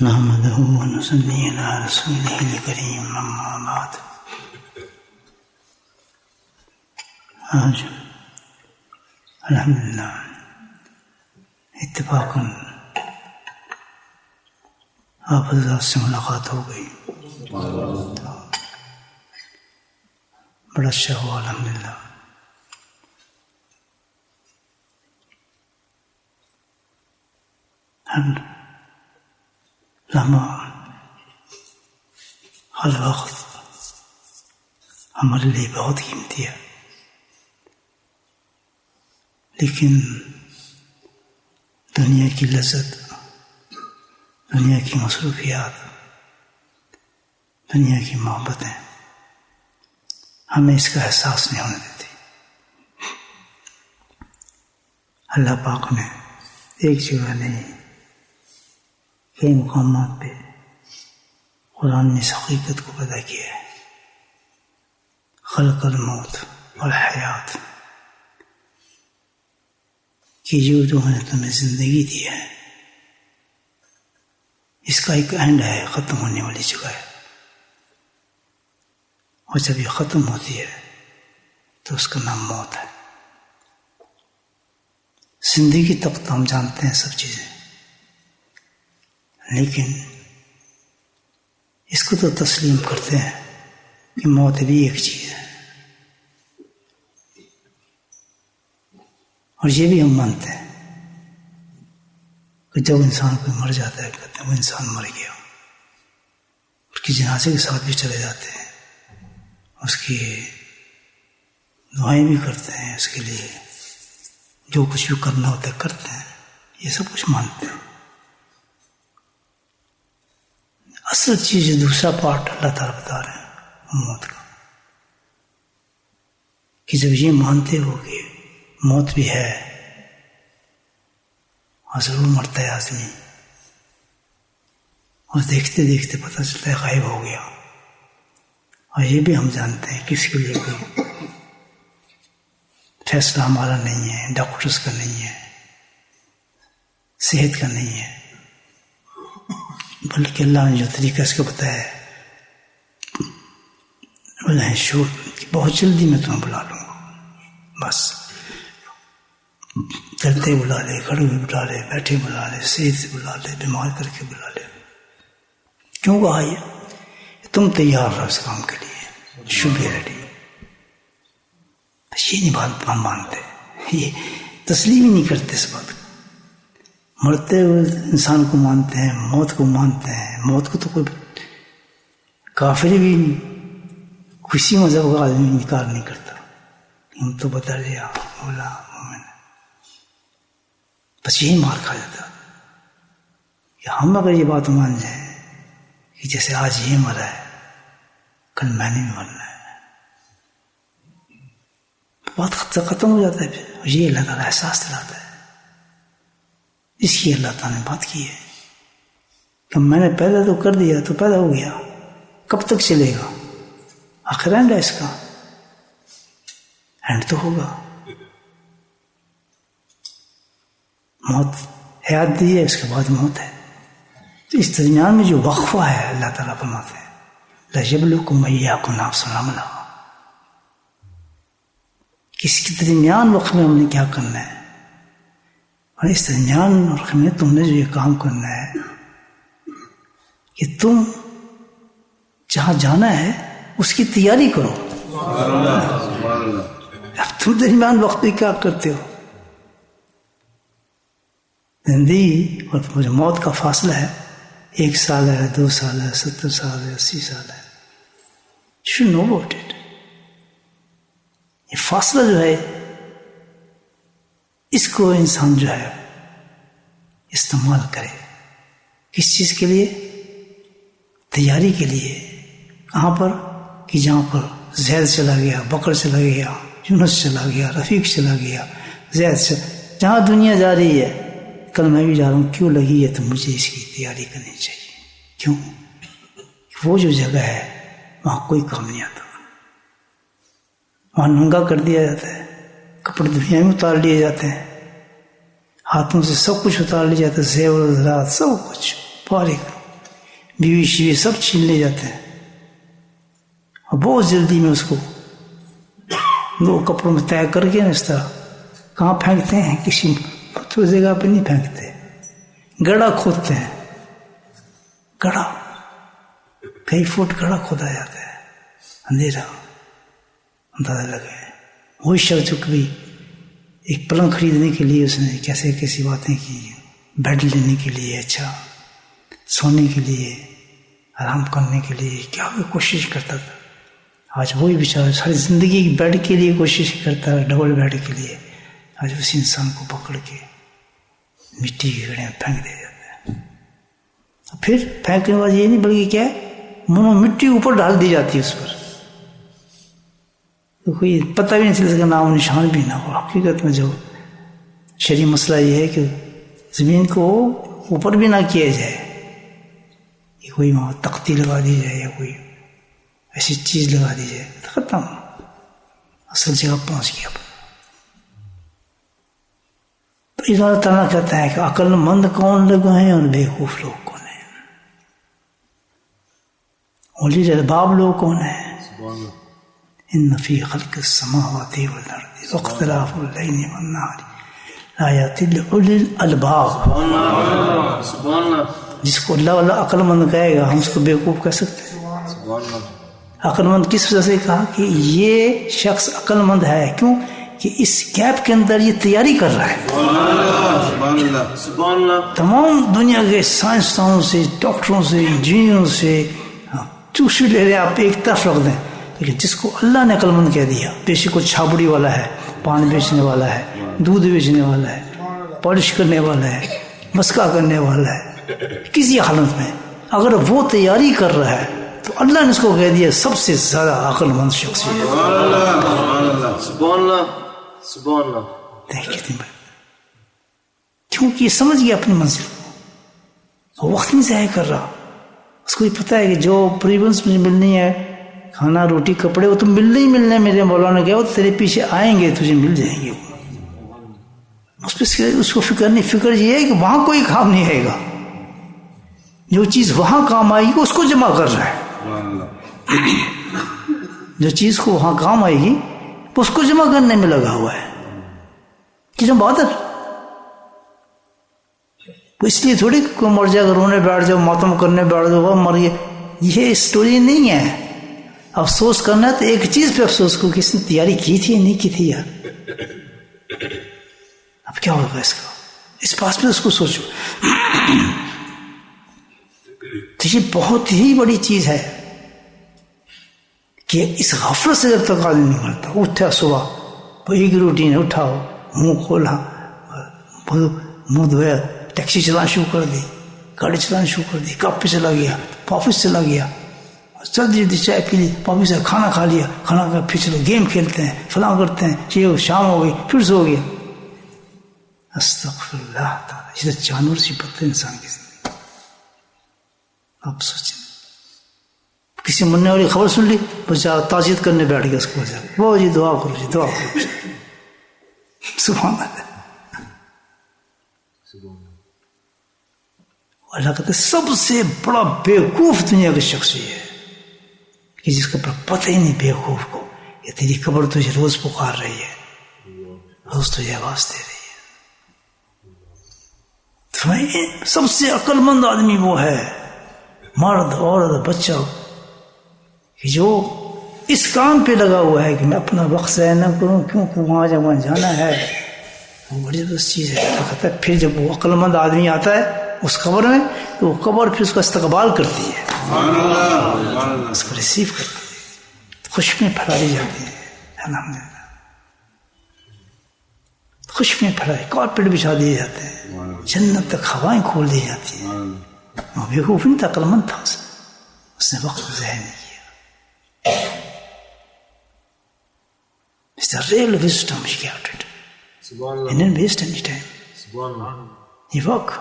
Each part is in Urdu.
نحمده ونصلي على رسوله الكريم اما بعد. آج الحمدللہ اتفاقاً آپ حضرات سے ملاقات ہو گئی. بڑا اچھا ہوا الحمدللہ. ہر لمحہ ہر وقت ہمارے لیے بہت قیمتی ہے، لیکن دنیا کی لذت، دنیا کی مصروفیات، دنیا کی محبتیں ہمیں اس کا احساس نہیں ہونے دیتی. اللہ پاک نے ایک جگہ نہیں کئی مقامات پہ قرآن نے اس حقیقت کو پیدا کیا ہے: خلق الموت والحیات، کہ جو نے تمہیں زندگی دی ہے اس کا ایک اینڈ ہے، ختم ہونے والی جگہ ہے، اور جب یہ ختم ہوتی ہے تو اس کا نام موت ہے. زندگی تک تو ہم جانتے ہیں سب چیزیں، لیکن اس کو تو تسلیم کرتے ہیں کہ موت بھی ایک چیز ہے، اور یہ بھی ہم مانتے ہیں کہ جب انسان کوئی مر جاتا ہے کہتے ہیں وہ انسان مر گیا. اس کی جنازے کے ساتھ بھی چلے جاتے ہیں، اس کی دعائیں بھی کرتے ہیں، اس کے لیے جو کچھ بھی کرنا ہوتا ہے کرتے ہیں، یہ سب کچھ مانتے ہیں. اصل چیز دوسرا پارٹ اللہ تعالیٰ بتا رہے ہیں موت کا، کہ جب یہ مانتے ہو کہ موت بھی ہے اور ضرور مرتا ہے آدمی، اور دیکھتے دیکھتے پتہ چلتا ہے غائب ہو گیا، اور یہ بھی ہم جانتے ہیں کہ اس کے لیے کوئی فیصلہ ہمارا نہیں ہے، ڈاکٹرز کا نہیں ہے، صحت کا نہیں ہے، بلکہ اللہ نے جو طریقہ اس کو بتایا ہے بولا ہے شور کہ بہت جلدی میں تمہیں بلا لوں گا. بس چلتے بلا لے، کھڑے ہوئے بلا لے، بیٹھے بلا لے، صحت سے بلا لے، بیمار کر کے بلا لے. کیوں کہا یہ؟ تم تیار رہو اس کام کے لیے، شو بی ریڈی. یہ نہیں بات ہم مانتے، یہ تسلیم ہی نہیں کرتے اس بات کو. مرتے ہوئے انسان کو مانتے ہیں، موت کو مانتے ہیں. موت کو تو کوئی کافر بھی کسی مذہب کا آدمی انکار نہیں کرتا. ہم تو بتا دیا بولا مومن، بس یہی مار کھا جاتا. کہ ہم اگر یہ بات مان جائیں کہ جیسے آج یہ مرا ہے کل میں نے بھی مرنا ہے، بات ختم ہو جاتا ہے. پھر یہ اللہ تعالیٰ احساس دلاتا ہے. اس کی اللہ تعالیٰ نے بات کی ہے کہ میں نے پیدا تو کر دیا تو پیدا ہو گیا، کب تک چلے گا؟ آخر اینڈ ہے اس کا، اینڈ تو ہوگا. موت حیات دی ہے، اس کے بعد موت ہے. تو اس درمیان میں جو وقفہ ہے اللہ تعالیٰ فرماتے ہیں لَيَبْلُوكُمْ أَيَّاكُمْ أَحْسَنُ عَمَلًا، کہ اس کے درمیان وقت میں ہم نے کیا کرنا ہے، اور اس درمیان وقت میں تم نے جو یہ کام کرنا ہے کہ تم جہاں جانا ہے اس کی تیاری کرو. اب تم درمیان وقت میں کیا کرتے ہو؟ زندگی اور موت کا فاصلہ ہے، 1 سال ہے، 2 سال ہے، 70 سال ہے، 80 سال ہے. You should know about it. یہ فاصلہ جو ہے اس کو انسان جو ہے استعمال کرے. کس چیز کے لیے؟ تیاری کے لیے. کہاں پر؟ کہ جہاں پر زید چلا گیا، بکر چلا گیا، یونس چلا گیا، رفیق چلا گیا، جہاں دنیا جا رہی ہے کل میں بھی جا رہا ہوں. کیوں لگی ہے؟ تو مجھے اس کی تیاری کرنی چاہیے. کیوں؟ وہ جو جگہ ہے وہاں کوئی کام نہیں آتا، وہاں ننگا کر دیا جاتا ہے، کپڑے دنیا میں اتار لیے جاتے ہیں، ہاتھوں سے سب کچھ اتار لیا جاتا ہے، زیور زراعت سب کچھ فارغ. بیوی شیوی سب چھین لے جاتے ہیں اور بہت جلدی میں اس کو 2 کپڑوں میں طے کر کے اس طرح کہاں پھینکتے ہیں؟ کسی تو جگہ پہ نہیں پھینکتے، گڑھا کھودتے ہیں، گڑھا کئی فٹ گڑھا کھودا جاتا ہے، اندھیرا اندازہ لگے۔ وہی شخص جو کبھی ایک پلنگ خریدنے کے لیے اس نے کیسے کیسی باتیں کی، بیڈ لینے کے لیے، اچھا سونے کے لیے، آرام کرنے کے لیے کیا کوشش کرتا تھا، آج وہی بیچارہ ساری زندگی بیڈ کے لیے کوشش کرتا ہے، ڈبل بیڈ کے لیے، آج اسی انسان کو پکڑ کے مٹی کے گڑھے میں پھینک دیا جاتا ہے۔ پھر پھینکنے کے بعد یہ نہیں بلکہ کیا ہے، مٹی اوپر ڈال دی جاتی ہے اس پر، تو کوئی پتہ بھی نہیں چل سکا، نام نشان بھی نہ ہو۔ حقیقت میں جو شرعی مسئلہ یہ ہے کہ زمین کو اوپر بھی نہ کیا جائے، یہ کوئی وہاں تختی لگا دی جائے یا کوئی ایسی چیز لگا دی جائے، ختم، اصل جگہ پہنچ گیا۔ تو اللہ تعالیٰ کہتا ہے کہ عقل مند کون لوگ ہیں اور بیوقوف لوگ کون ہیں، اولی الالباب لوگ کون ہیں۔ ان فی خلق السماوات والارض واختلاف اللیل والنہار لآیات لأولی الالباب۔ سبحان اللہ۔ جس کو اللہ والا عقل مند کہے گا ہم اس کو بیوقوف کہہ سکتے ہیں؟ عقل مند کس وجہ سے کہا کہ یہ شخص عقل مند ہے، کیوں کہ اس گیپ کے اندر یہ تیاری کر رہا ہے۔ تمام دنیا کے سائنسدانوں سے، ڈاکٹروں سے، انجینئروں سے چوشی لے لیں، آپ ایک طرف رکھ دیں، لیکن جس کو اللہ نے عقل مند کہہ دیا، بیشک وہ چھاپڑی والا ہے، پان بیچنے والا ہے، دودھ بیچنے والا ہے، پالش کرنے والا ہے، مسکا کرنے والا ہے، کسی حالت میں اگر وہ تیاری کر رہا ہے تو اللہ نے اس کو کہہ دیا سب سے زیادہ عقل مند شخص ہے۔ سبحان اللہ۔ کیونکہ یہ سمجھ گیا اپنی منزل کو، وہ وقت نہیں ضائع کر رہا، اس کو یہ پتہ ہے کہ جو پریونس مجھے ملنی ہے، کھانا روٹی کپڑے، وہ تو ملنے ہی ملنے، میرے مولانا نے کہا وہ تیرے پیچھے آئیں گے، تجھے مل جائیں گے۔ اس کو فکر نہیں، فکر یہ ہے کہ وہاں کوئی کام نہیں آئے گا، جو چیز وہاں کام آئے گی اس کو جمع کر رہا ہے، جو چیز کو وہاں کام آئے گی اس کو جمع کرنے میں لگا ہوا ہے۔ کہ جب بہادر اس لیے تھوڑی کوئی مر جائے گا رونے بیٹھ جاؤ، ماتم کرنے بیٹھ جاؤ، مر گیا، یہ اسٹوری نہیں ہے۔ افسوس کرنا ہے تو ایک چیز پہ افسوس کو، کس نے تیاری کی تھی یا نہیں کی تھی یار، اب کیا ہوگا اس کا، اس پاس پہ اس کو سوچو۔ تو یہ بہت ہی بڑی چیز ہے کہ اس غفلت سے جب تک آدمی نہیں کرتا، اٹھا صبح وہی کی روٹین، اٹھاؤ، منہ کھولا، منہ دھویا، ٹیکسی چلانا شروع کر دی، گاڑی چلانا شروع کر دی، کب پہ چلا گیا، آفس چلا گیا، جلدی جلدی چائے پی لی، واپس سے کھانا کھا لیا، کھانا کھا پھر چلو گیم کھیلتے ہیں، فلاں کرتے ہیں، یہ شام ہو گئی، پھر سو گیا۔ استغفر اللہ تعالیٰ، یہ تو جانور سی بدتر انسان کی زندگی۔ آپ سوچیں، کسی مرنے والی خبر سن لی، بس تعزیت کرنے بیٹھ گیا، اس کو وہ جی دعا کرو، جی دعا کرو، سبحان اللہ۔ اللہ کہتے سب سے بڑا بیوقوف دنیا کا شخص یہ ہے کہ جس کا پتہ ہی نہیں بیوقوف کو، یہ تیری قبر تجھے روز پکار رہی ہے، روز تجھے آواز دے رہی ہے۔ سب سے عقل مند آدمی وہ ہے، مرد عورت بچہ، کہ جو اس کام پہ لگا ہوا ہے کہ میں اپنا وقت ضائع نہ کروں، کیونکہ وہاں جب وہاں جانا ہے وہ بڑی بس چیز ہے۔ کہتا ہے پھر جب وہ عقل مند آدمی آتا ہے اس قبر میں، تو وہ قبر پھر اس کا استقبال کرتی ہے، اس کو ریسیو کرتی ہے، خوشبوئیں پھیلائی جاتی ہیں، الحمدللہ خوشبوئیں پھیلائی، کارپیٹ بچھا دیے جاتے ہیں، جنت تک ہوائیں کھول دی جاتی ہیں۔ وہ بیوقوف نہیں تھا، عقل مند تھا، اس نے وقت ضائع نہیں کیا۔ It's the real wisdom he gave it. He didn't waste any time. He worked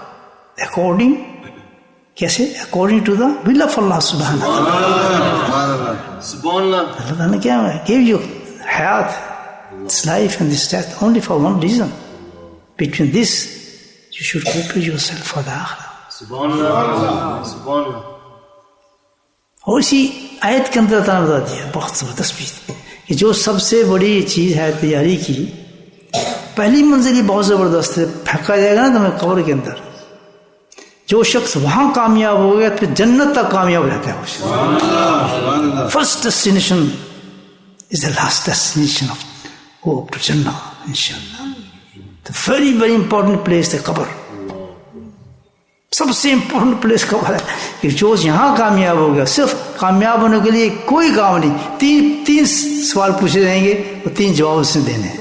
according, کیسے؟ According to the will of Allah subhanahu wa ta'ala. اللہ تعالیٰ نے کیا ہے؟ Gave you حیات, this life and this death only for one reason. Between this, you should prepare yourself for the akhirah. اور اسی آیت کے اندر تعالیٰ نے بتا دیا بہت زبردست بھی کہ جو سب سے بڑی چیز ہے تیاری کی، پہلی منزل ہی بہت زبردست ہے، پھینکا جائے گا نا تمہیں قبر کے اندر، جو شخص وہاں کامیاب ہو گیا پھر جنت تک کامیاب رہتا ہے. First destination is the last destination of hope to جنہ انشاءاللہ. ویری ویری امپورٹنٹ پلیس ہے قبر، سب سے امپورٹنٹ پلیس قبر ہے کہ جو یہاں کامیاب ہو گیا، صرف کامیاب ہونے کے لیے کوئی کام نہیں، تین سوال پوچھے جائیں گے اور 3 جواب اس نے دینے ہیں.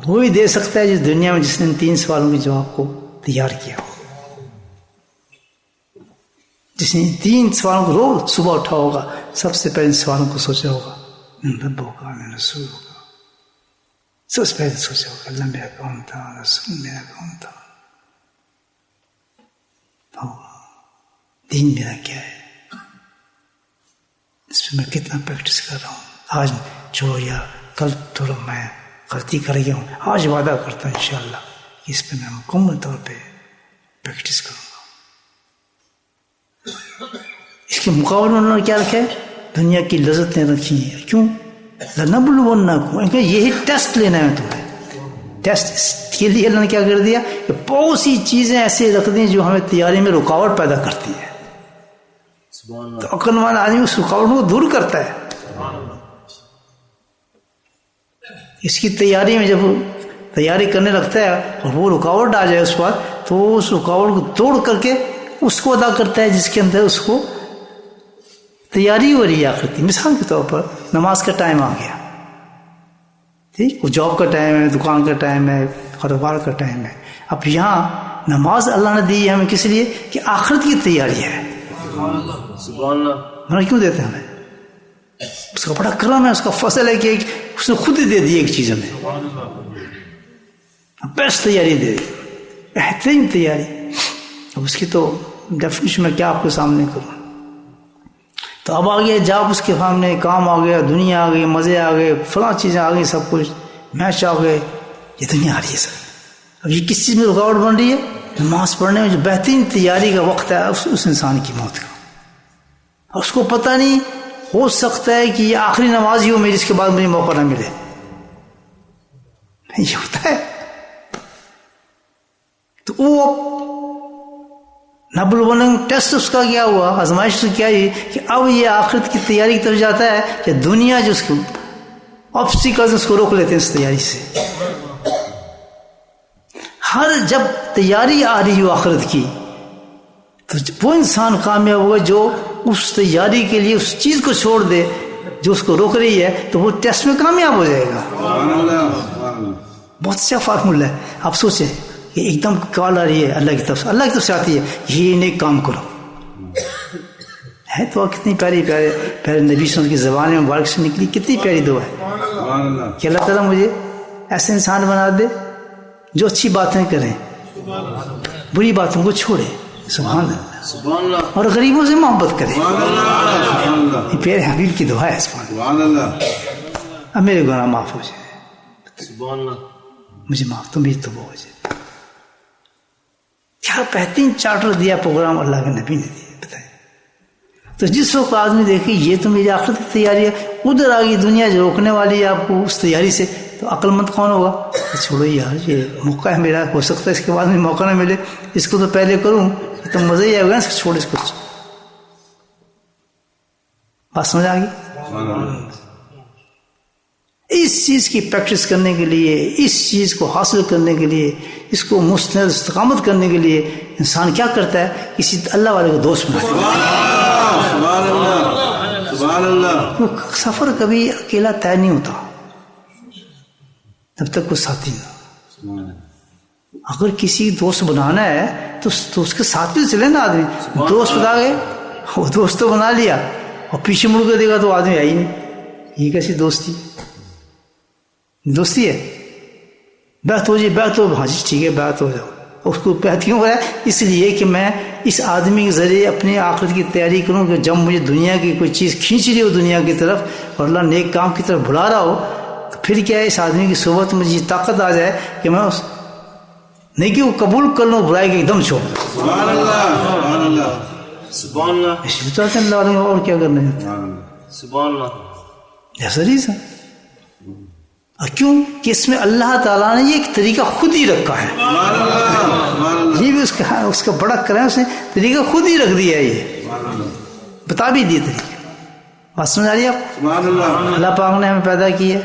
وہی دے سکتا ہے جس دنیا میں جس نے 3 سوالوں کے جواب کو تیار کیا ہو، جس نے 3 سوالوں کو روز صبح اٹھا ہوگا، سب سے پہلے سوالوں کو سوچا ہوگا، رب ہوگا میں رسول ہوگا، سب سے پہلے سوچا ہوگا اللہ میرا کون تھا، رسول میرا کون تھا، دین میرا کیا ہے، اس پہ میں کتنا پریکٹس کر رہا ہوں. آج جو یا کل تھوڑا میں غلطی کر گیا ہوں، آج وعدہ کرتا ہوں انشاءاللہ کہ اس پہ میں مکمل طور پہ پریکٹس کروں گا. اس کے مقابلے میں انہوں نے کیا رکھا ہے؟ دنیا کی لذتیں رکھی ہیں. کیوں؟ لنبلونکم، کہ یہی ٹیسٹ لینا ہے تمہیں. ٹیسٹ کے لیے اللہ نے کیا کر دیا کہ بہت سی چیزیں ایسے رکھ دیں جو ہمیں تیاری میں رکاوٹ پیدا کرتی ہے. تو عقل مند آدمی اس رکاوٹ کو دور کرتا ہے. اس کی تیاری میں جب تیاری کرنے لگتا ہے اور وہ رکاوٹ آ جائے اس وقت، تو اس رکاوٹ کو توڑ کر کے اس کو ادا کرتا ہے جس کے اندر اس کو تیاری ہو رہی ہے آخرت کی. مثال کے طور پر نماز کا ٹائم آ گیا، ٹھیک، وہ جاب کا ٹائم ہے، دکان کا ٹائم ہے، کاروبار کا ٹائم ہے. اب یہاں نماز اللہ نے دی ہے ہمیں کس لیے کہ آخرت کی تیاری ہے. ہمیں کیوں دیتے ہیں؟ ہمیں اس کا بڑا کرم ہے، اس کا فضل ہے کہ اس نے خود ہی دے دی ایک چیز ہمیں، بیسٹ تیاری دے دی، بہترین تیاری. اب اس کی تو ڈیفینیشن میں کیا آپ کے سامنے کروں. تو اب آ گیا جاب اس کے سامنے، کام آ گیا، دنیا آ گئی، مزے آ گئے، فلاں چیزیں آ گئی، سب کچھ میچ آ گئے، یہ دنیا آ رہی ہے سر. اب یہ کس چیز میں رکاوٹ بن رہی ہے؟ نماز پڑھنے میں جو بہترین تیاری کا وقت ہے اس انسان کی موت کا. اور اس کو پتہ نہیں، ہو سکتا ہے کہ یہ آخری نماز ہی ہو میری، اس کے بعد مجھے موقع نہ ملے. یہ ہوتا ہے. تو وہ نبلونکم ٹیسٹ اس کا کیا ہوا، آزمائش سے کیا ہے کہ اب یہ آخرت کی تیاری کی طرف جاتا ہے کہ دنیا جو اس کو آبسٹیکلز اس کو روک لیتے ہیں اس تیاری سے. ہر جب تیاری آ رہی ہو آخرت کی تو وہ انسان کامیاب ہوگا جو اس تیاری کے لیے اس چیز کو چھوڑ دے جو اس کو روک رہی ہے، تو وہ ٹیسٹ میں کامیاب ہو جائے گا. بہت اچھا فارمولہ ہے. آپ سوچیں کہ ایک دم کال آ رہی ہے اللہ کی طرف سے آتی ہے، یہ نیک کام کرو، ہے تو کتنی پیاری پیارے نبی صلی اللہ علیہ وسلم کی زبان مبارک سے نکلی، کتنی پیاری دعا ہے کہ اللہ تعالیٰ مجھے ایسے انسان بنا دے جو اچھی باتیں کریں، بری باتوں کو چھوڑے. سبحان اللہ. اور غریبوں سے محبت کرے. یہ پیارے حبیب کی دعا ہے. سبحان اللہ. اب میرے گناہ معاف ہو جائے، مجھے معاف، تو میری توبہ ہو جائے. کیا بہترین چارٹر دیا پروگرام اللہ کے نبی نے دیا، بتائیں. تو جس وقت آدمی دیکھے یہ تو میری آخرت کی تیاری ہے، ادھر آگئی دنیا جو روکنے والی ہے آپ کو اس تیاری سے، تو عقل مند کون ہوگا؟ چھوڑو یار، یہ موقع ہے میرا، ہو سکتا ہے اس کے بعد میں موقع نہ ملے، اس کو تو پہلے کروں تو مزہ ہی آئے گا. چھوڑ اس کو. بات سمجھ آ گئی؟ اس چیز کی پریکٹس کرنے کے لیے، اس چیز کو حاصل کرنے کے لیے، اس کو مستند استقامت کرنے کے لیے انسان کیا کرتا ہے؟ کسی اللہ والے کو دوست بناتا ہے. سفر کبھی اکیلا طے نہیں ہوتا جب تک کوئی ساتھی نہ. اگر کسی دوست بنانا ہے تو اس کے ساتھ بھی چلے نا آدمی. دوست بتا گئے، وہ دوست تو بنا لیا اور پیچھے مڑ کے دیکھا تو آدمی ہے ہی نہیں. یہ کیسی دوستی ہے؟ بیعت ہو جائے، بیعت ہو، ہاں جی ٹھیک ہے بیعت ہو جاؤ. اس کو بیعت کیوں کرا؟ اس لیے کہ میں اس آدمی کے ذریعے اپنی آخرت کی تیاری کروں کہ جب مجھے دنیا کی کوئی چیز کھینچ رہی ہو دنیا کی طرف اور اللہ نیک کام کی طرف بلا رہا ہو، تو پھر کیا ہے، اس آدمی کی صحبت مجھے یہ طاقت آ جائے کہ میں اس نیکی کو قبول کر لوں، برائی کے ایک دم چھوڑ دوں. سبحان اللہ اس لیے تو آتے ہیں اللہ والے اور کیا کرنا چاہتے ہیں. سبحان اللہ ایسا ریزن. اور کیوں کہ اس میں اللہ تعالیٰ نے یہ ایک طریقہ خود ہی رکھا ہے. یہ بھی اس کا بڑا کرم ہے، اس نے طریقہ خود ہی رکھ دیا ہے. یہ بتا بھی دیے طریقہ. بات سمجھ آ رہی ہے آپ؟ اللہ پاک نے ہمیں پیدا کی ہے،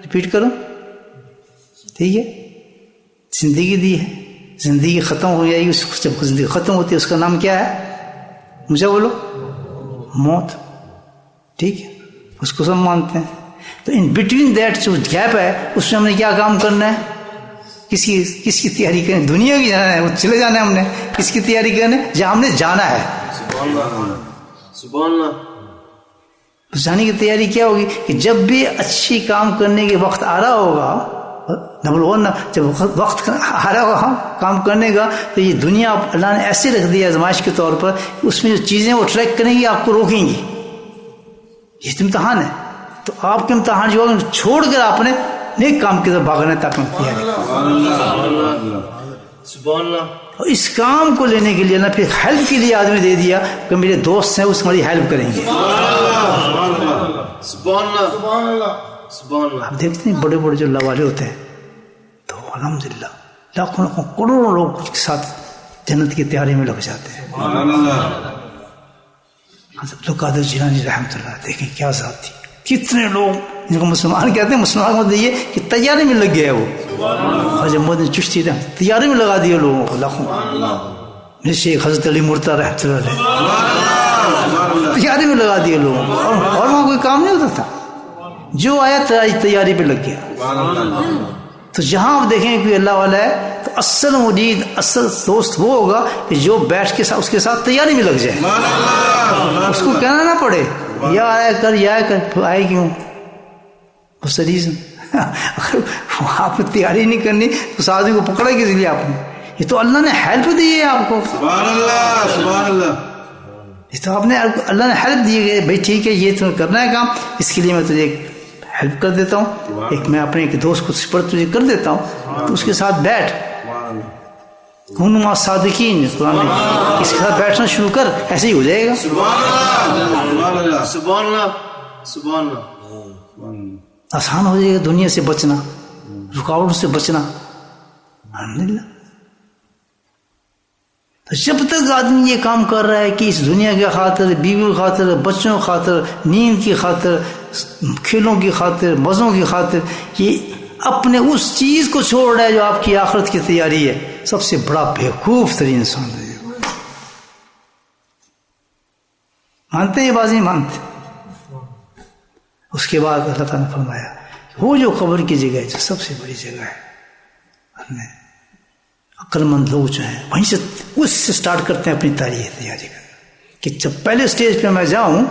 ریپیٹ کرو، ٹھیک ہے. زندگی دی ہے، زندگی ختم ہو جائے گی. جب زندگی ختم ہوتی ہے اس کا نام کیا ہے؟ مجھے بولو. موت. ٹھیک ہے، اس کو سب مانتے ہیں. تو ان بٹوین دیٹ جو گیپ ہے اس میں ہم نے کیا کام کرنا ہے؟ کس کی تیاری کریں؟ دنیا کی جانا ہے، وہ چلے جانا ہے. ہم نے کس کی تیاری کرنا ہے؟ جہاں ہم نے جانا ہے. سبحان اللہ سبحان اللہ. اس جانے کی تیاری کیا ہوگی کہ جب بھی اچھی کام کرنے کے وقت آ رہا ہوگا، نمبر ون، جب وقت آ رہا ہوگا کام کرنے کا، تو یہ دنیا اللہ نے ایسے رکھ دیا آزمائش کے طور پر، اس میں جو چیزیں وہ ٹریک کریں گی، آپ کو روکیں گی. یہ امتحان ہے. تو آپ کے امتحان جو چھوڑ کر آپ نے نیک کام کی طرف بھاگنا ہے تاکہ تیاری. سبحان اللہ. اور اس کام کو لینے کے لیے اللہ پھر ہیلپ کے لیے آدمی دے دیا کہ میرے دوست ہیں اس ہماری ہیلپ کریں گے. سبحان اللہ سبحان اللہ. آپ دیکھتے ہیں بڑے بڑے جو اللہ والے ہوتے ہیں تو الحمدللہ لاکھوں لاکھوں کروڑوں لوگ اس کے ساتھ جنت کی تیاری میں لگ جاتے ہیں. حضرت عبد القادر جیلانی رحمۃ اللہ دیکھیں کیا ذات تھی. کتنے لوگ جن کو مسلمان کہتے ہیں، مسلمان کا مطلب یہ کہ تیاری میں لگ گیا. وہ خواجہ محمد چشتی تیاری میں لگا دیے لوگوں کو لاکھوں. شیخ حضرت علی مرتضیٰ رحمۃ اللہ علیہ تیاری میں لگا دیے لوگوں کو، اور وہاں کوئی کام نہیں ہوتا تھا. جو آیا تیاری پہ لگ گیا. تو جہاں آپ دیکھیں کہ اللہ والا ہے تو اصل مرید، اصل دوست وہ ہوگا کہ جو بیٹھ کے اس کے ساتھ تیاری میں لگ جائے. اس کو کہنا نہ پڑے یا آیا کر یا آیا کر، آئے کیوں؟ اس ریزن اگر آپ نے تیاری نہیں کرنی تو اس آدمی کو پکڑا کس لیے آپ نے؟ یہ تو اللہ نے ہیلپ دی ہے آپ کو. سبحان اللہ سبحان اللہ. یہ تو آپ نے اللہ نے ہیلپ دی ہے. بھائی ٹھیک ہے یہ تمہیں کرنا ہے کام، اس کے لیے میں تجھے ہیلپ کر دیتا ہوں. ایک میں اپنے ایک دوست کو سپرد تجھے کر دیتا ہوں، تو اس کے ساتھ بیٹھ. کونوا مع صادقین، قرآن میں اس کے ساتھ بیٹھنا شروع کر، ایسے ہی ہو جائے گا. سبحان اللہ سبحان اللہ سبحان اللہ. آسان ہو جائے گا دنیا سے بچنا، رکاوٹ سے بچنا. الحمدللہ. تو جب تک آدمی یہ کام کر رہا ہے کہ اس دنیا کی خاطر، بیوی کی خاطر، بچوں کی خاطر، نیند کی خاطر، کھیلوں کی خاطر، مزوں کی خاطر، یہ اپنے اس چیز کو چھوڑ رہا ہے جو آپ کی آخرت کی تیاری ہے، سب سے بڑا بیوقوف ترین انسان ہے. مانتے ہیں یہ بات نہیں مانتے؟ اس کے بعد اللہ تعالیٰ نے فرمایا وہ جو قبر کی جگہ ہے جو سب سے بڑی جگہ ہے، عقل مند لوگ جو ہیں وہیں سے اس سے سٹارٹ کرتے ہیں اپنی تیاری کرنا کہ جب پہلے سٹیج پہ میں جاؤں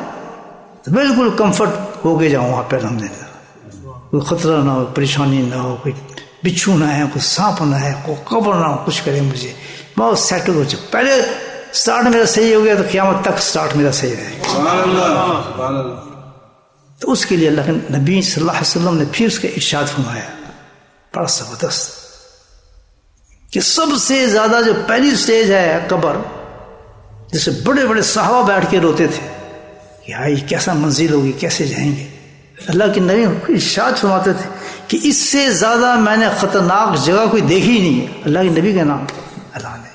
تو بالکل کمفرٹ ہو کے جاؤں وہاں پہ. الحمدللہ کوئی خطرہ نہ ہو، پریشانی نہ ہو، کوئی بچھو نہ ہے، کوئی سانپ نہ ہے، کوئی قبر نہ ہو، کچھ کرے مجھے بہت سیٹل ہو جائے. پہلے سٹارٹ میرا صحیح ہو گیا تو قیامت تک سٹارٹ میرا صحیح رہے. سبحان اللہ سبحان اللہ. تو اس کے لیے اللہ کے نبی صلی اللہ علیہ وسلم نے پھر اس کا ارشاد فرمایا بڑا زبردست کہ سب سے زیادہ جو پہلی سٹیج ہے قبر، جسے بڑے بڑے صحابہ بیٹھ کے روتے تھے کہ آئی کیسا منزل ہوگی، کیسے جائیں گے. اللہ کے نبی ارشاد فرماتے تھے کہ اس سے زیادہ میں نے خطرناک جگہ کوئی دیکھی نہیں. اللہ کے نبی کا نام اللہ نے